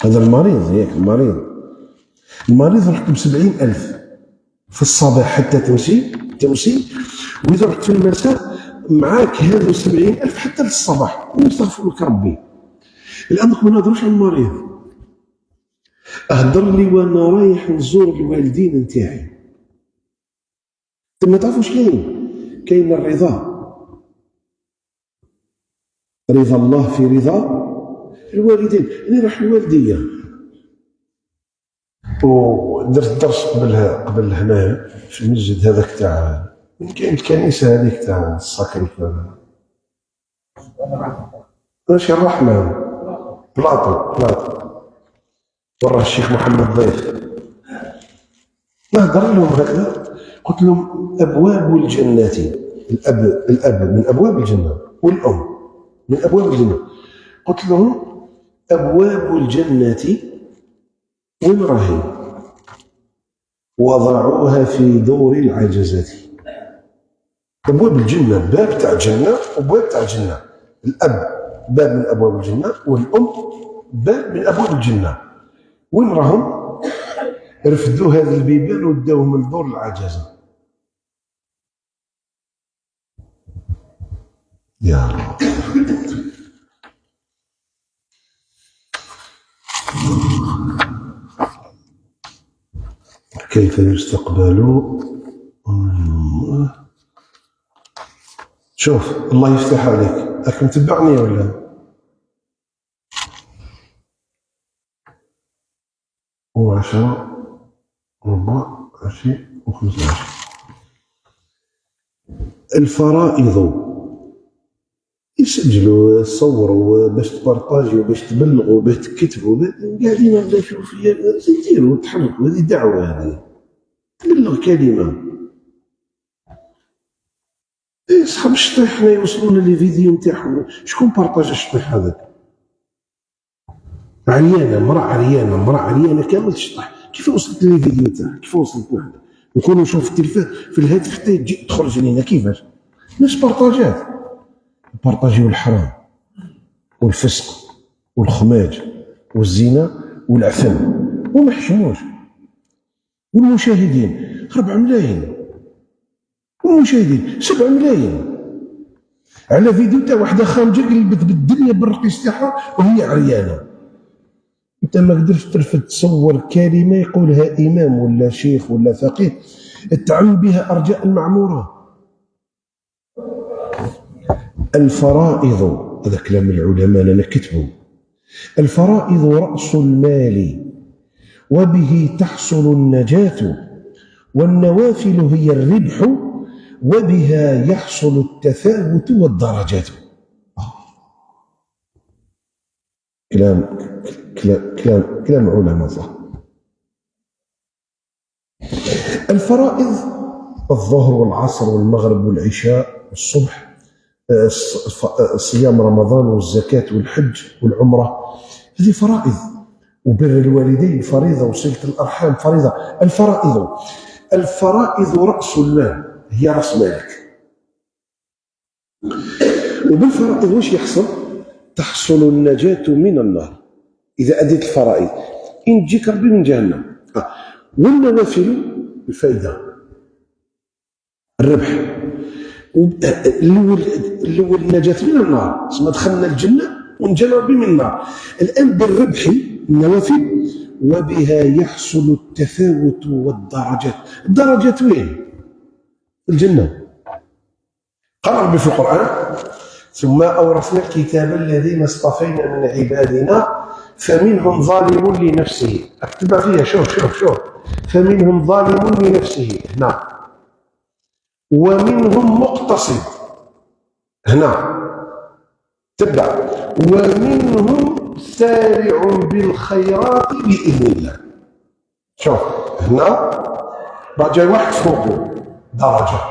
هذا المريض، ياك المريض رحت ب70,000 في الصباح حتى تمسي، وإذا رحت في المساء معاك هذو 70,000 حتى للصباح ويستغفر لك ربي. لأنك ما نهضروش على المريض، أهدر لي وأنا رايح نزور الوالدين نتاعي. ما تعرفوش كاين الرضا، رضا الله في رضا الوالدين. أنا راح الوالدية ودرت درس قبل هنا في المسجد هذاك تاع كاين الكنيسة هذيك تاع الساكن ماشي الرحمن بلاطو وراه الشيخ محمد ضيف. نهضر لهم هكذا، قلت لهم: أبواب الجنة، الأب من أبواب الجنة والأم من أبواب الجنة. قلت لهم: أبواب الجنة وين راهي؟ وضعوها في دور العجزة. أبواب الجنة باب تاع الجنة وباب تاع الجنة. الأب باب من أبواب الجنة والأم باب من أبواب الجنة. وين راهم؟ رفدوا هذه البيبان وداوهم لدور العجزة. يا رب. كيف يستقبل؟ شوف الله يفتح عليك، راك متبعني ولا؟ و10 24 و25 الفرائض يسجلوا يصوروا باش تبارطاجيو باش تبلغوا باش تكتبوا، قاعدين نبدا نشوف فيها نديروا تحركوا. هذه دعوه، هذه تبلغ كلمه. صحاب الشطيح حنا يوصلونا لي فيديو نتاعهم، شكون بارطاج الشطيح هذاك؟ مرأة عريانة كامل تشطح. كيف وصلت لي الفيديو تاعها؟ كيف وصلت معنا؟ نكونوا نشوف التلفاز في الهاتف حتى تجي تخرج لينا. كيفاش؟ ناس بارطاجات، بارطاجيو الحرام والفسق والخماج والزنا والعثم وما حشموش. والمشاهدين 4 ملايين، والمشاهدين 7 ملايين على فيديو تاع واحده خارجه قلبت بالدنيا بالرقيص تاعها وهي عريانه. انت ما قدرتش ترفد تصور كلمه يقولها امام ولا شيخ ولا فقيه تعم بها ارجاء المعموره. الفرائض، هذا كلام العلماء انا كتبوا، الفرائض راس المال وبه تحصل النجاه، والنوافل هي الربح وبها يحصل التثابت والدرجات. كلام علماء صح. الفرائض الظهر والعصر والمغرب والعشاء والصبح، صيام رمضان والزكاة والحج والعمرة، هذه فرائض. وبر الوالدين فريضة، وصلة الأرحام فريضة. الفرائض رأس المال، هي رأس مالك. وبالفرائض واش يحصل؟ تحصل النجاة من النار إذا أديت الفرائض، إن تجيك ربي من جهنم. والنوافل الفائدة، الربح. الأول النجاة من النار، اسمها دخلنا الجنة ونجا ربي من النار. الآن بالربح النوافل وبها يحصل التفاوت والدرجات. الدرجات وين؟ الجنة. قال ربي في القرآن: ثم أورثنا الكتاب الذين اصطفينا من عبادنا فمنهم ظالم لنفسه. اكتبها فيها، شوف فمنهم ظالم لنفسه هنا، ومنهم مقتصد هنا، تبع، ومنهم سارع بالخيرات بإذن الله. شوف هنا بعد جاي واحد فوقه درجة،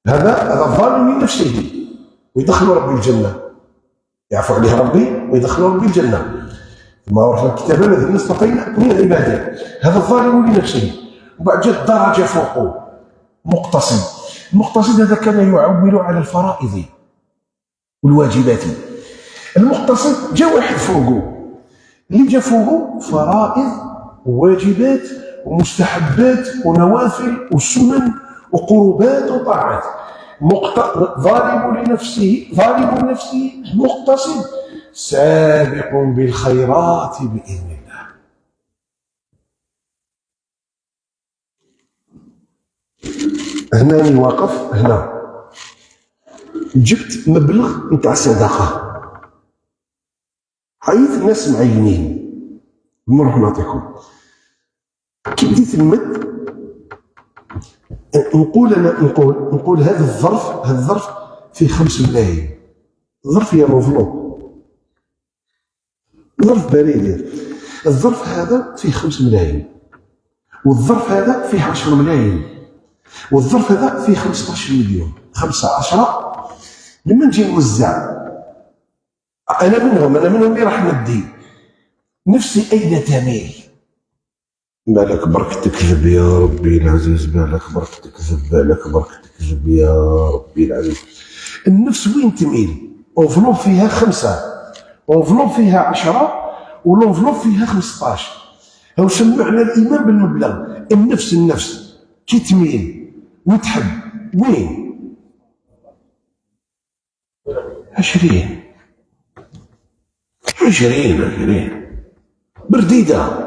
هذا ظالم لنفسه ويدخل ربي الجنة، يعفو عليه ربي ويدخل ربي الجنة. ثم أورثنا الكتاب الذين اصطفينا من عباده، هذا الظالم لنفسه. وبعد جاء درجة فوقه مقتصد. المقتصد هذا كان يعول على الفرائض والواجبات. المقتصد جاء واحد فوقه، اللي جاء فوقه فرائض وواجبات ومستحبات ونوافل وسنن وقربات وطاعات. ظالم لنفسه مقتصد سابق بالخيرات بإذن الله. هنا واقف، هنا جبت مبلغ نتاع صدقة، حيث الناس معينين نروح نعطيكم. كي بديت نمد نقول هذا الظرف فيه 5 ملايين. الظرف هي مفلوط، ظرف بريد. الظرف هذا فيه 5 ملايين، والظرف هذا فيه 10 ملايين، والظرف هذا فيه 15 مليون. 5 10 لما نجي نوزع انا منهم اللي راح ندي نفسي اين تميل. بالك برك تكذب يا ربي العزيز، بالك برك تكذب يا ربي العزيز. النفس وين تميل؟ انفلوب فيها 5، انفلوب فيها 10، والانفلوب فيها 15. هو سمعنا الايمان بالمبلغ. النفس كي تميل وتحب وين؟ 20 برديده.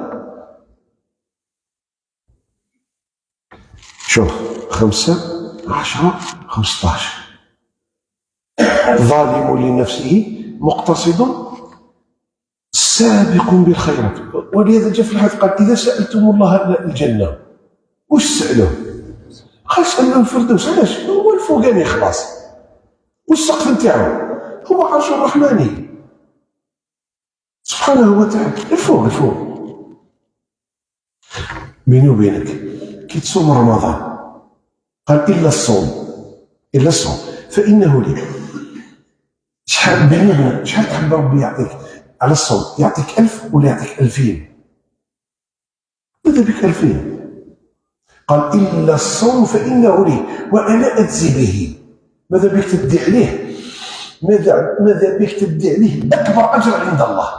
شوف 5 10 15. ظالم لنفسه مقتصد سابق بالخيرات. ولهذا جاء في الحديث قال: إذا سألتم الله الجنة واش سألوه؟ قال: سألوه الفردوس. علاش؟ هو الفوقاني خلاص، والسقف نتاعو هو عرش الرحمن سبحانه وتعالى. الفوق بيني وبينك كي تصوم رمضان قال: إلا الصوم فإنه لي. شحال تحب ربي يعطيك على الصوم؟ يعطيك 1000 ولا يعطيك 2000؟ ماذا بك 2000؟ قال: إلا الصوم فإنه لي وأنا أجزي به. ماذا بك تدي عليه؟ ماذا بك تدي عليه أكبر أجر عند الله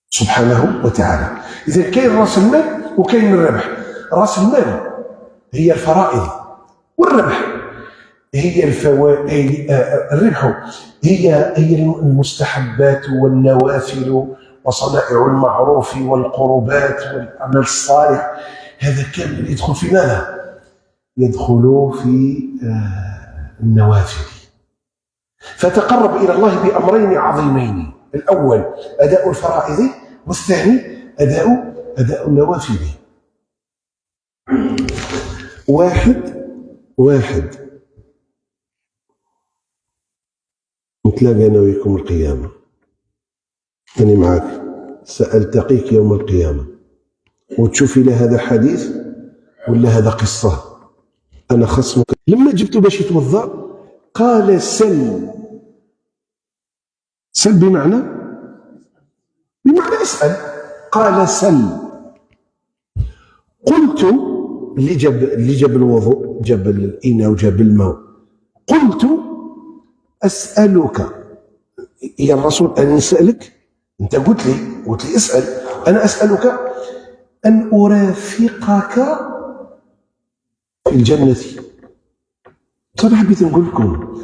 سبحانه وتعالى. إذا كاين راس المال وكاين الربح. راس المال هي الفرائض، والربح هي الفوائد. الربح هي المستحبات والنوافل وصنائع المعروف والقربات والعمل الصالح. هذا كامل يدخل في ماذا؟ يدخل في النوافل. فتقرب إلى الله بأمرين عظيمين: الأول أداء الفرائض، والثاني أداء النوافل. واحد نتلاقى أنا وياكم القيامة، أنا معك سألتقيك يوم القيامة وتشوفي لا هذا حديث ولا هذا قصة. أنا خصمك. لما جبته باش يتوضأ قال سل بمعنى اسأل. قال سل. قلت اللي جاب الوضوء، جاب الإناء وجاب الماء، قلت أسألك يا الرسول أن نسألك، أنت قلت لي اسأل، أنا أسألك أن أرافقك في الجنة. طيب حبيت نقول لكم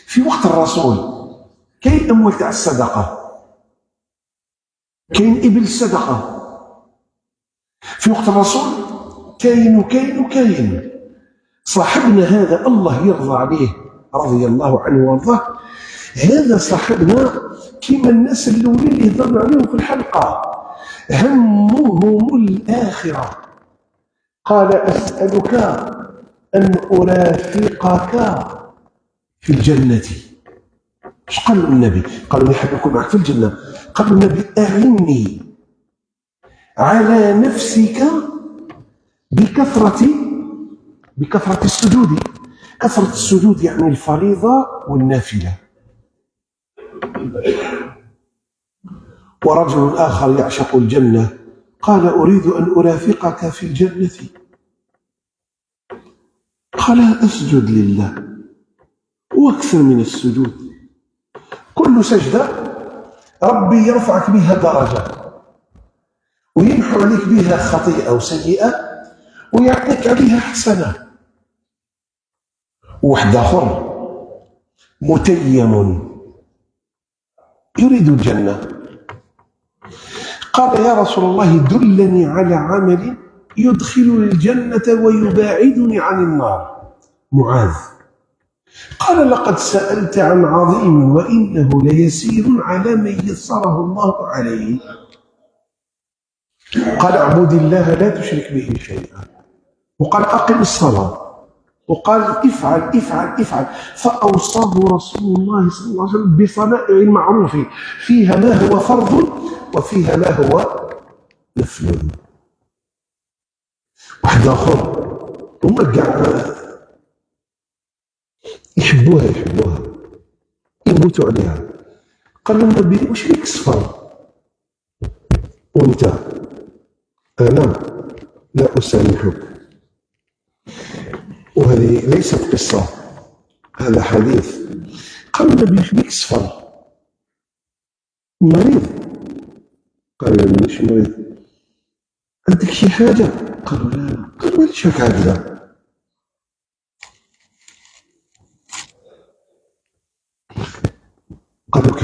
في وقت الرسول كاين أموال تاع الصدقة، كاين إبل الصدقة. في وقت الرسول كاين صاحبنا هذا الله يرضى عليه رضي الله عنه وارضاه. هذا صاحبنا كيما الناس الاولين اللي هضرنا عليهم في الحلقه، همهم الاخره. قال أسألك أن أرافقك في الجنة. ايش قال النبي؟ قالوا نحب نكون معك في الجنة. قال النبي أعني على نفسك بكثرة السجود. كثرة السجود يعني الفريضة والنافلة. ورجل آخر يعشق الجنة قال أريد أن أرافقك في الجنة. قال أسجد لله وأكثر من السجود. كل سجدة ربي يرفعك بها درجة ويمحو عليك بها خطيئة وسيئة ويعطيك عليها حسنة. واحد آخر متيم يريد الجنة قال يا رسول الله دلني على عمل يدخلني الجنة ويباعدني عن النار. معاذ قال لقد سألت عن عظيم وإنه ليسير على من يسره الله عليه. قال اعبد الله لا تشرك به شيئا، وقال أقم الصلاة، وقال افعل. فأوصاه رسول الله صلى الله عليه وسلم بصنائع المعروف فيها ما هو فرض وفيها ما هو نفل. واحد آخر هما كاع يحبوها يموتوا عليها. قال النبي واش بيك صفر وانت؟ أنا لا أسامحك. وهذه ليست قصة، هذا حديث. قال النبي واش بيك صفر؟ مريض؟ قال لا مانيش مريض. عندك شي حاجة؟ قالوا لا. قال ماليش هكذا. قالوا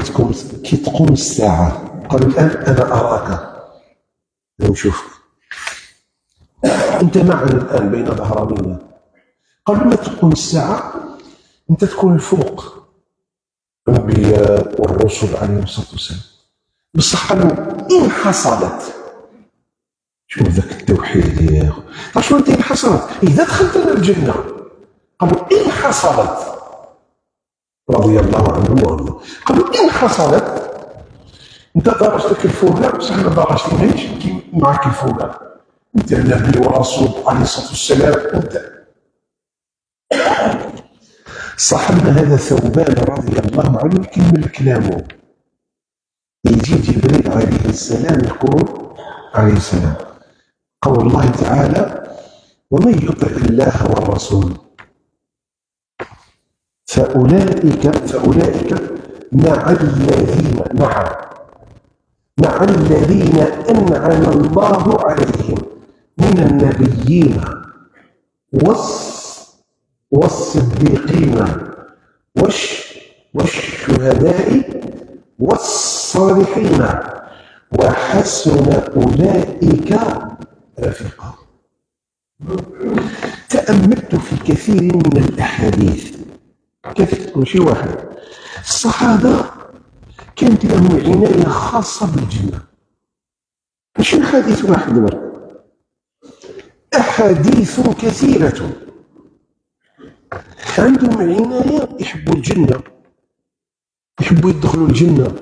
كي تقوم الساعة. قالوا الآن أنا أراك، نشوفك أنت معنا الآن بين ظهرانينا. قالوا ما تقوم الساعة أنت تكون الفوق الأنبياء والرسل عليهم الصلاة والسلام. بصح قالوا إن حصلت، شوف ذاك التوحيد يا أخو. طيب شو أنت إن حصلت؟ إذا دخلت الجنة. قالوا إن حصلت رضي الله عنهم وارضاهم. قالوا إن حصلت أنت درجتك الفولا، بصح ما درجتنيش كي معك الفولا، أنت النبي ورسول عليه الصلاة والسلام. أنت صاحبنا هذا ثوبان رضي الله عنه يكمل كلامه. يجي جبريل عليه السلام يقول عليه السلام قول الله تعالى ومن يطع الله والرسول فأولئك مع الذين أنعم الله عليهم من النبيين والصديقين والشهداء والصالحين وحسن أولئك رفيقا. تأملت في كثير من الأحاديث، كثير ماشي واحد. الصحابة كانت لهم عناية خاصة بالجنة، ماشي حديث واحد مرة، أحاديث كثيرة. عندهم عناية، يحبوا الجنة، يحبوا يدخلوا الجنة،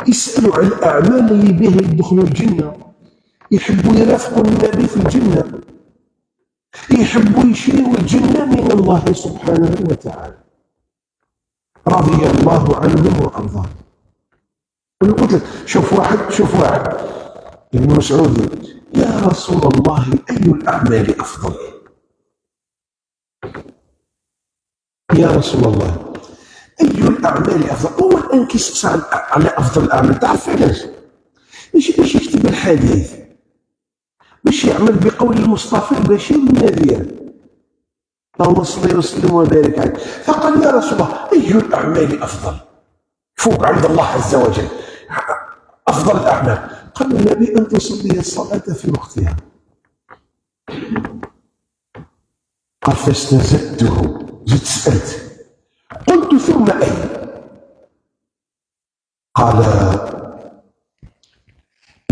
يسألوا عن الأعمال اللي بها يدخلوا الجنة، يحبوا يرافقوا النبي في الجنة، يحبوا يشيروا الجنة من الله سبحانه وتعالى، رضي الله عنهم وأرضاهم. قلت لك شوف واحد ابن مسعود: يا رسول الله أي الأعمال أفضل؟ يا رسول الله أي الأعمال أفضل؟ هو الآن كيسأل على أفضل الأعمال، تعرف علاش؟ باش يكتب الحديث، باش يعمل بقول المصطفى البشير النذير، اللهم صل وسلم وبارك عليه. فقال: يا رسول الله أي الأعمال أفضل فوق عند الله عز وجل؟ أفضل الأعمال. قال النبي: أن تصلي الصلاة في وقتها. قال: فاستزدته، زدت سألت، قلت: ثم أي؟ قال: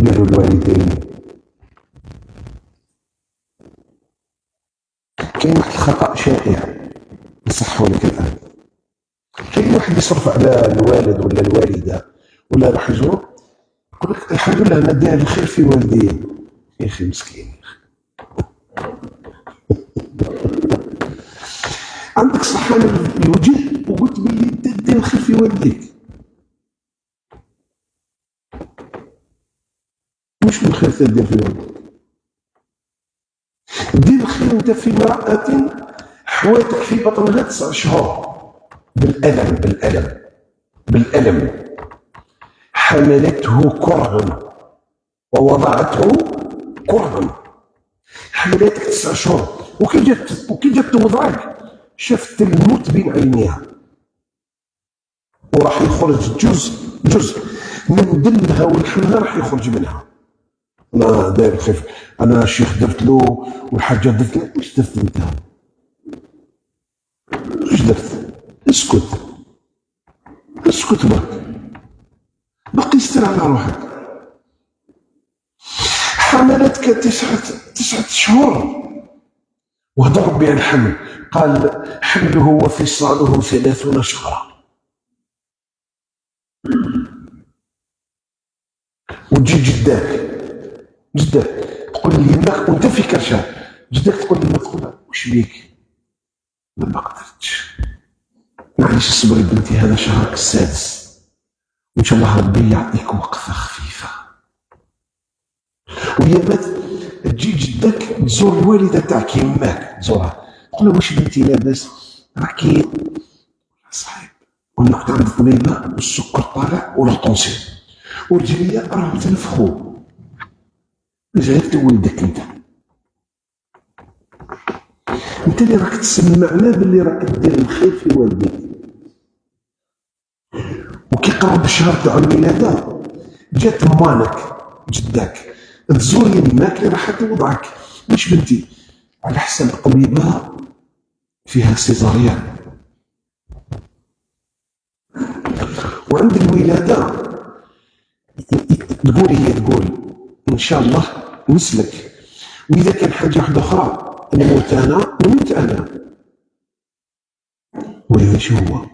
بر الوالدين. كاين واحد الخطأ شائع نصحه لك الآن. كاين واحد يصرف على الوالد ولا الوالدة ولا راح يزور، يقول لك: الحمد لله أنا داير الخير في والدي. يا أخي مسكين، عندك صحة الوجه وقلت بلي دير الخير في والديك. مش من الخير تدير في والديك، دير الخير انت في امرأة حواتك في بطنها 9 شهور بالألم حملته كرها ووضعته كرها. حملتك 9 شهور وكي جات توضعك شفت الموت بين عينيها، وراح يخرج جزء من دمها ولحمها راح يخرج منها. انا داير خير، انا الشيخ درت له والحاجه درت له. واش درت انت؟ واش درت؟ اسكت باقي استر على روحك. حملتك 9 شهور وهضر ربي عن الحمل. قال: حمله وفصاله 30 شهرا. وتجي جداك تقول لي يماك وانت في كرشه، جداك تقول لي: ما تقول واش بيك؟ ما قدرتش، معليش اصبري بنتي، هذا شهرك السادس وان شاء الله ربي يعطيك وقفه خفيفه. ويا تجي جدك تزور الوالده تاعك يماك تزورها، تقول لها: واش بنتي لاباس؟ راكي صحيح، ونقعد عند الطبيبه والسكر طالع والطونسيون ورجليا راهم تنفخوا. جايك ولدك انت اللي راك تسمعنا باللي راك دير الخير في والديك. وكي قرب الشهر تاع الولاده جات مانك جداك تزور يماك اللي راح توضعك. مش بنتي على حسب الطبيبه فيها سيزاريان، وعند الولاده تقول ان شاء الله نسلك، واذا كان حاجه واحده اخرى نموت انا. وهذا شو هو؟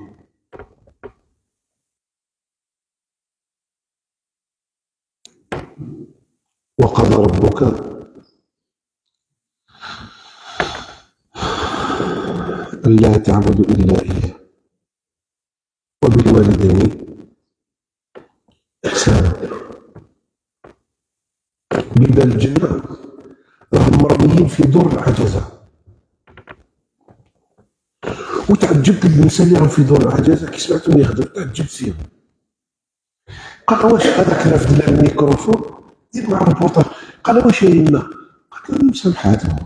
وقضى ربك ألا تعبدوا إلا إياه وبالوالدين إحسانا. بيبان الجنة راهم مرميين في دور العجزة، وتعجبت النساء اللي راهم في دور العجزة كي سمعتهم يهضروا تعجبت فيهم. قال: واش هذاك رافد الميكروفون دير معاه البوطه؟ قال: واش يا يما كان مسامحاتهم.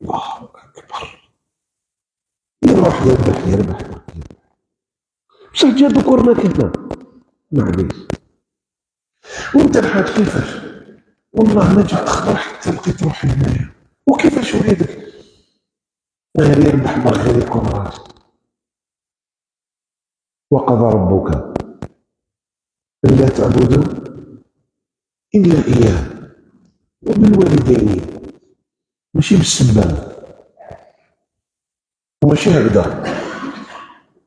الله اكبر. يروح يربح بصح جا ذكورنا كنا معليش. وانت الحاج كيفاش؟ والله ما جات خضر حتى لقيت روحي هنايا. وكيفاش وليدك؟ غير يربح ما غير يكون راجل. وقضى ربك الا تعبدوا الا اياه وبالوالدين، ماشي بالسبان وماشي هكذا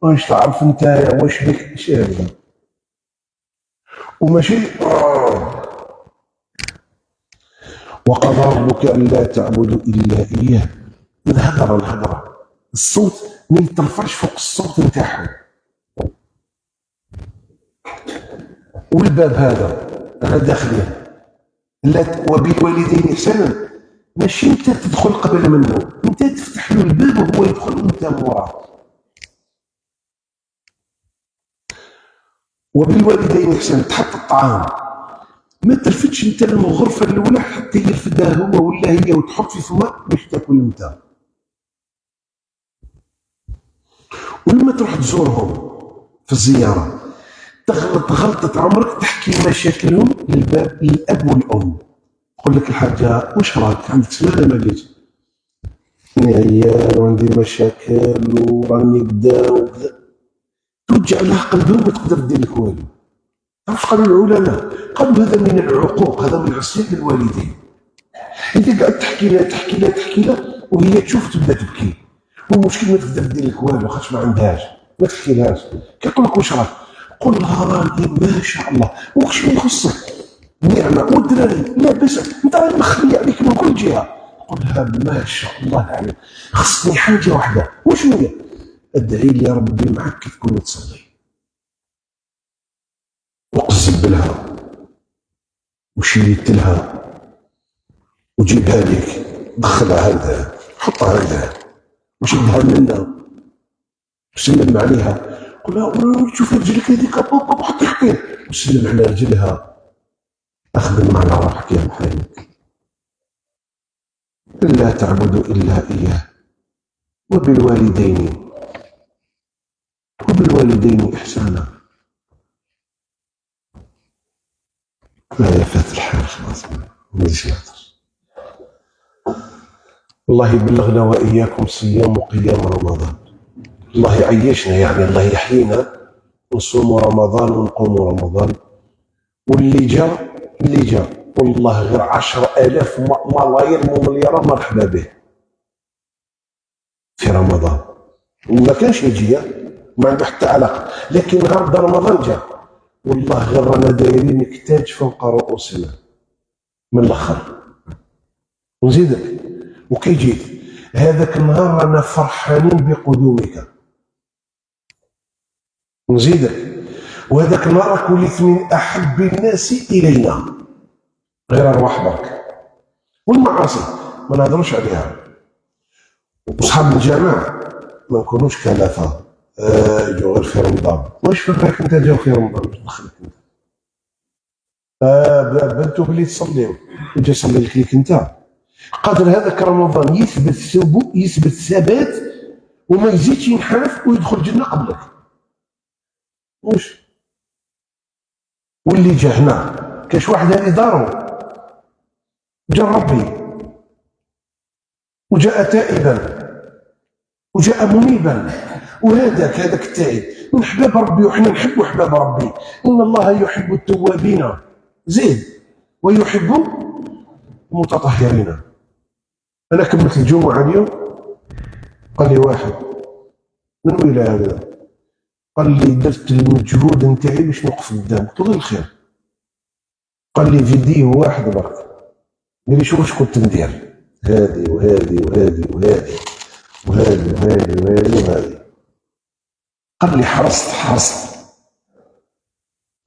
واش تعرف انت واش بك، ماشي هكذا وماشي وقضى ربك الا تعبدوا الا اياه. الهضره الصوت ما يترفعش فوق الصوت نتاعهم. والباب هذا انا داخلين لا وبالوالدين احسانا، ماشي انت تدخل قبل منه، انت تفتح له الباب وهو يدخل وانت موراه. وبالوالدين احسانا تحط الطعام، ما ترفدش انت الغرفه الاولى حتى يرفدها هو ولا هي وتحط في فمك باش تاكل انت. ولما تروح تزورهم في الزياره تغلط غلطه عمرك، تحكي مشاكلهم للاب والام. تقول لك الحاجه واش راك عندك سمانه ما جيت؟ عيان وعندي مشاكل وراني كدا وكذا. توجع له قلبه وما تقدر دير لك والو. عرفت قالوا العلماء؟ قالوا هذا من العقوق، هذا من عصيان الوالدين. انت قاعد تحكي لها وهي تشوف تبدا تبكي، والمشكل ما تقدر دير لك والو خاطش ما عندهاش، ما تحكي لهاش. كيقول لك واش راك؟ قول لها راني ما شاء الله وش يخصك نعمه والدراري لاباس، انت راني مخلي عليك من كل جهه. قول لها ما شاء الله عليك، خصني حاجه واحده. وشنو هي؟ ادعي لي يا ربي معك كي تكون تصلي، وقزب لها وشيت لها وجيبها لك، دخلها هكذا حطها هكذا وشدها منها وسلم عليها. قل لها شوف رجلك هذيك بابا حط حكي وسلم على رجلها. اخدم معنا روحك يا محايد. الا تعبدوا الا اياه وبالوالدين احسانا. لا يا فات الحال خلاص ماشي يهضر. الله يبلغنا واياكم صيام وقيام رمضان. الله يعيشنا يعني، الله يحيينا نصوم رمضان ونقوم رمضان. واللي جاء والله غير 10,000 ملايير ومليار مرحبا به في رمضان. وما كانش يجي ما عنده حتى علاقه، لكن غير رمضان جاء والله غير رانا دايرين كتاج فوق رؤوسنا من الاخر. ونزيدك وكي جيت هذاك النهار رانا فرحانين بقدومك. نزيدك وهذاك النهار راك وليت من احب الناس الينا، غير ارواح برك. والمعاصي ما نهضروش عليها. وصحاب الجماعه ما نكونوش كلفه يجوا غير في رمضان. واش فكرك انت جاو في رمضان باش دخلك انت؟ بنتو بلي تصليو وجا صلي لك انت. قادر هذاك رمضان يثبت ثبات وما يزيدش ينحرف ويدخل الجنه قبلك. واش واللي جا هنا كاش واحد هذه دارو جا ربي وجاء تائبا وجاء منيبا، هذاك التائب من احباب ربي وحنا نحب احباب ربي. ان الله يحب التوابين زيد ويحب المتطهرين. انا كملت الجمعه اليوم قال لي واحد من وين هذا؟ قال لي درت المجهود نتاعي باش نوقف قدامك. قلت له الخير. قال لي فيديو واحد برك. قال لي شوف واش كنت ندير، هذه وهذه وهذه وهذه وهذه وهذه وهذه وهذه. قال لي حرصت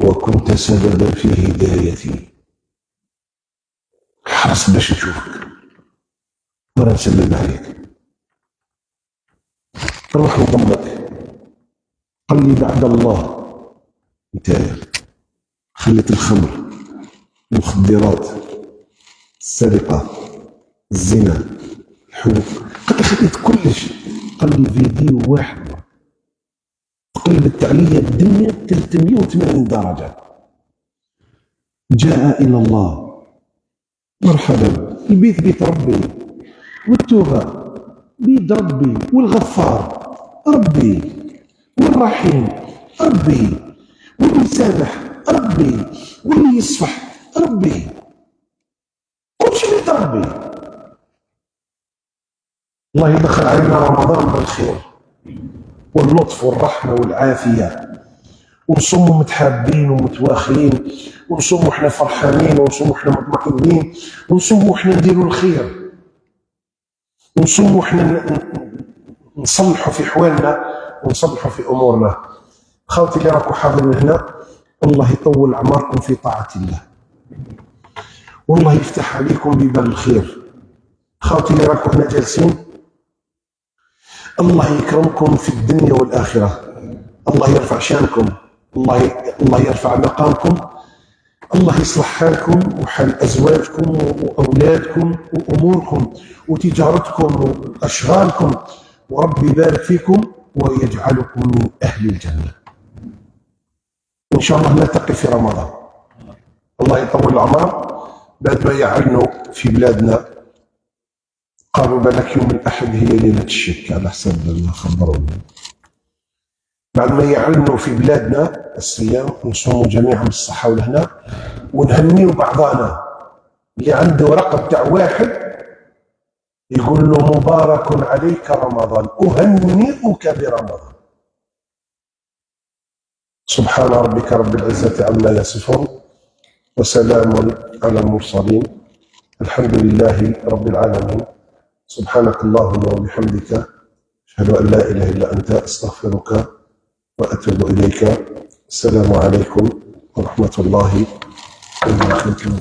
وكنت سببا في هدايتي. حرصت باش نشوفك وانا نسلم عليك، نروح نضمك. قال لي بعد الله نتايا خليت الخمر المخدرات السرقة، الزنا، الحقوق. قال لي خليت كلش. قال لي فيديو واحد قلبت عليا الدنيا 380 درجة. جاء إلى الله، مرحبا، البيت بيت ربي، والتوبة بيد ربي، والغفار ربي، والرحيم ربي، واللي يسامح ربي، واللي يصفح ربي، كل شيء بيد ربي. الله يدخل علينا رمضان بالخير واللطف والرحمة والعافية، ونصوموا متحابين ومتواخين، ونصوموا احنا فرحانين، ونصوموا احنا مطمئنين، ونصوموا احنا نديروا الخير، ونصوموا احنا نصلحوا في حوالنا ونصلحوا في امورنا. خوتي اللي راكم حاضرين هنا، الله يطول اعماركم في طاعة الله، والله يفتح عليكم بباب الخير. خوتي اللي راكم هنا جالسين، الله يكرمكم في الدنيا والآخرة، الله يرفع شانكم، الله يرفع مقامكم، الله يصلح حالكم وحال أزواجكم وأولادكم وأموركم وتجارتكم وأشغالكم، وربي يبارك فيكم ويجعلكم من أهل الجنة. إن شاء الله نلتقي في رمضان. الله يطول الأعمار. بعد ما يعلنوا في بلادنا، قالوا بالك يوم الأحد هي ليلة الشك على حسب ما خبروني. بعد ما يعلنوا في بلادنا الصيام، نصوموا جميعا بالصحة والهنا، ونهنيوا بعضنا. اللي عنده رقم تاع واحد يقول له مبارك عليك رمضان، أهنئك برمضان. سبحان ربك رب العزة عما يصفون، وسلام على المرسلين، الحمد لله رب العالمين. سبحانك اللهم وبحمدك، أشهد أن لا إله إلا أنت، أستغفرك وأتوب إليك. السلام عليكم ورحمة الله وبركاته.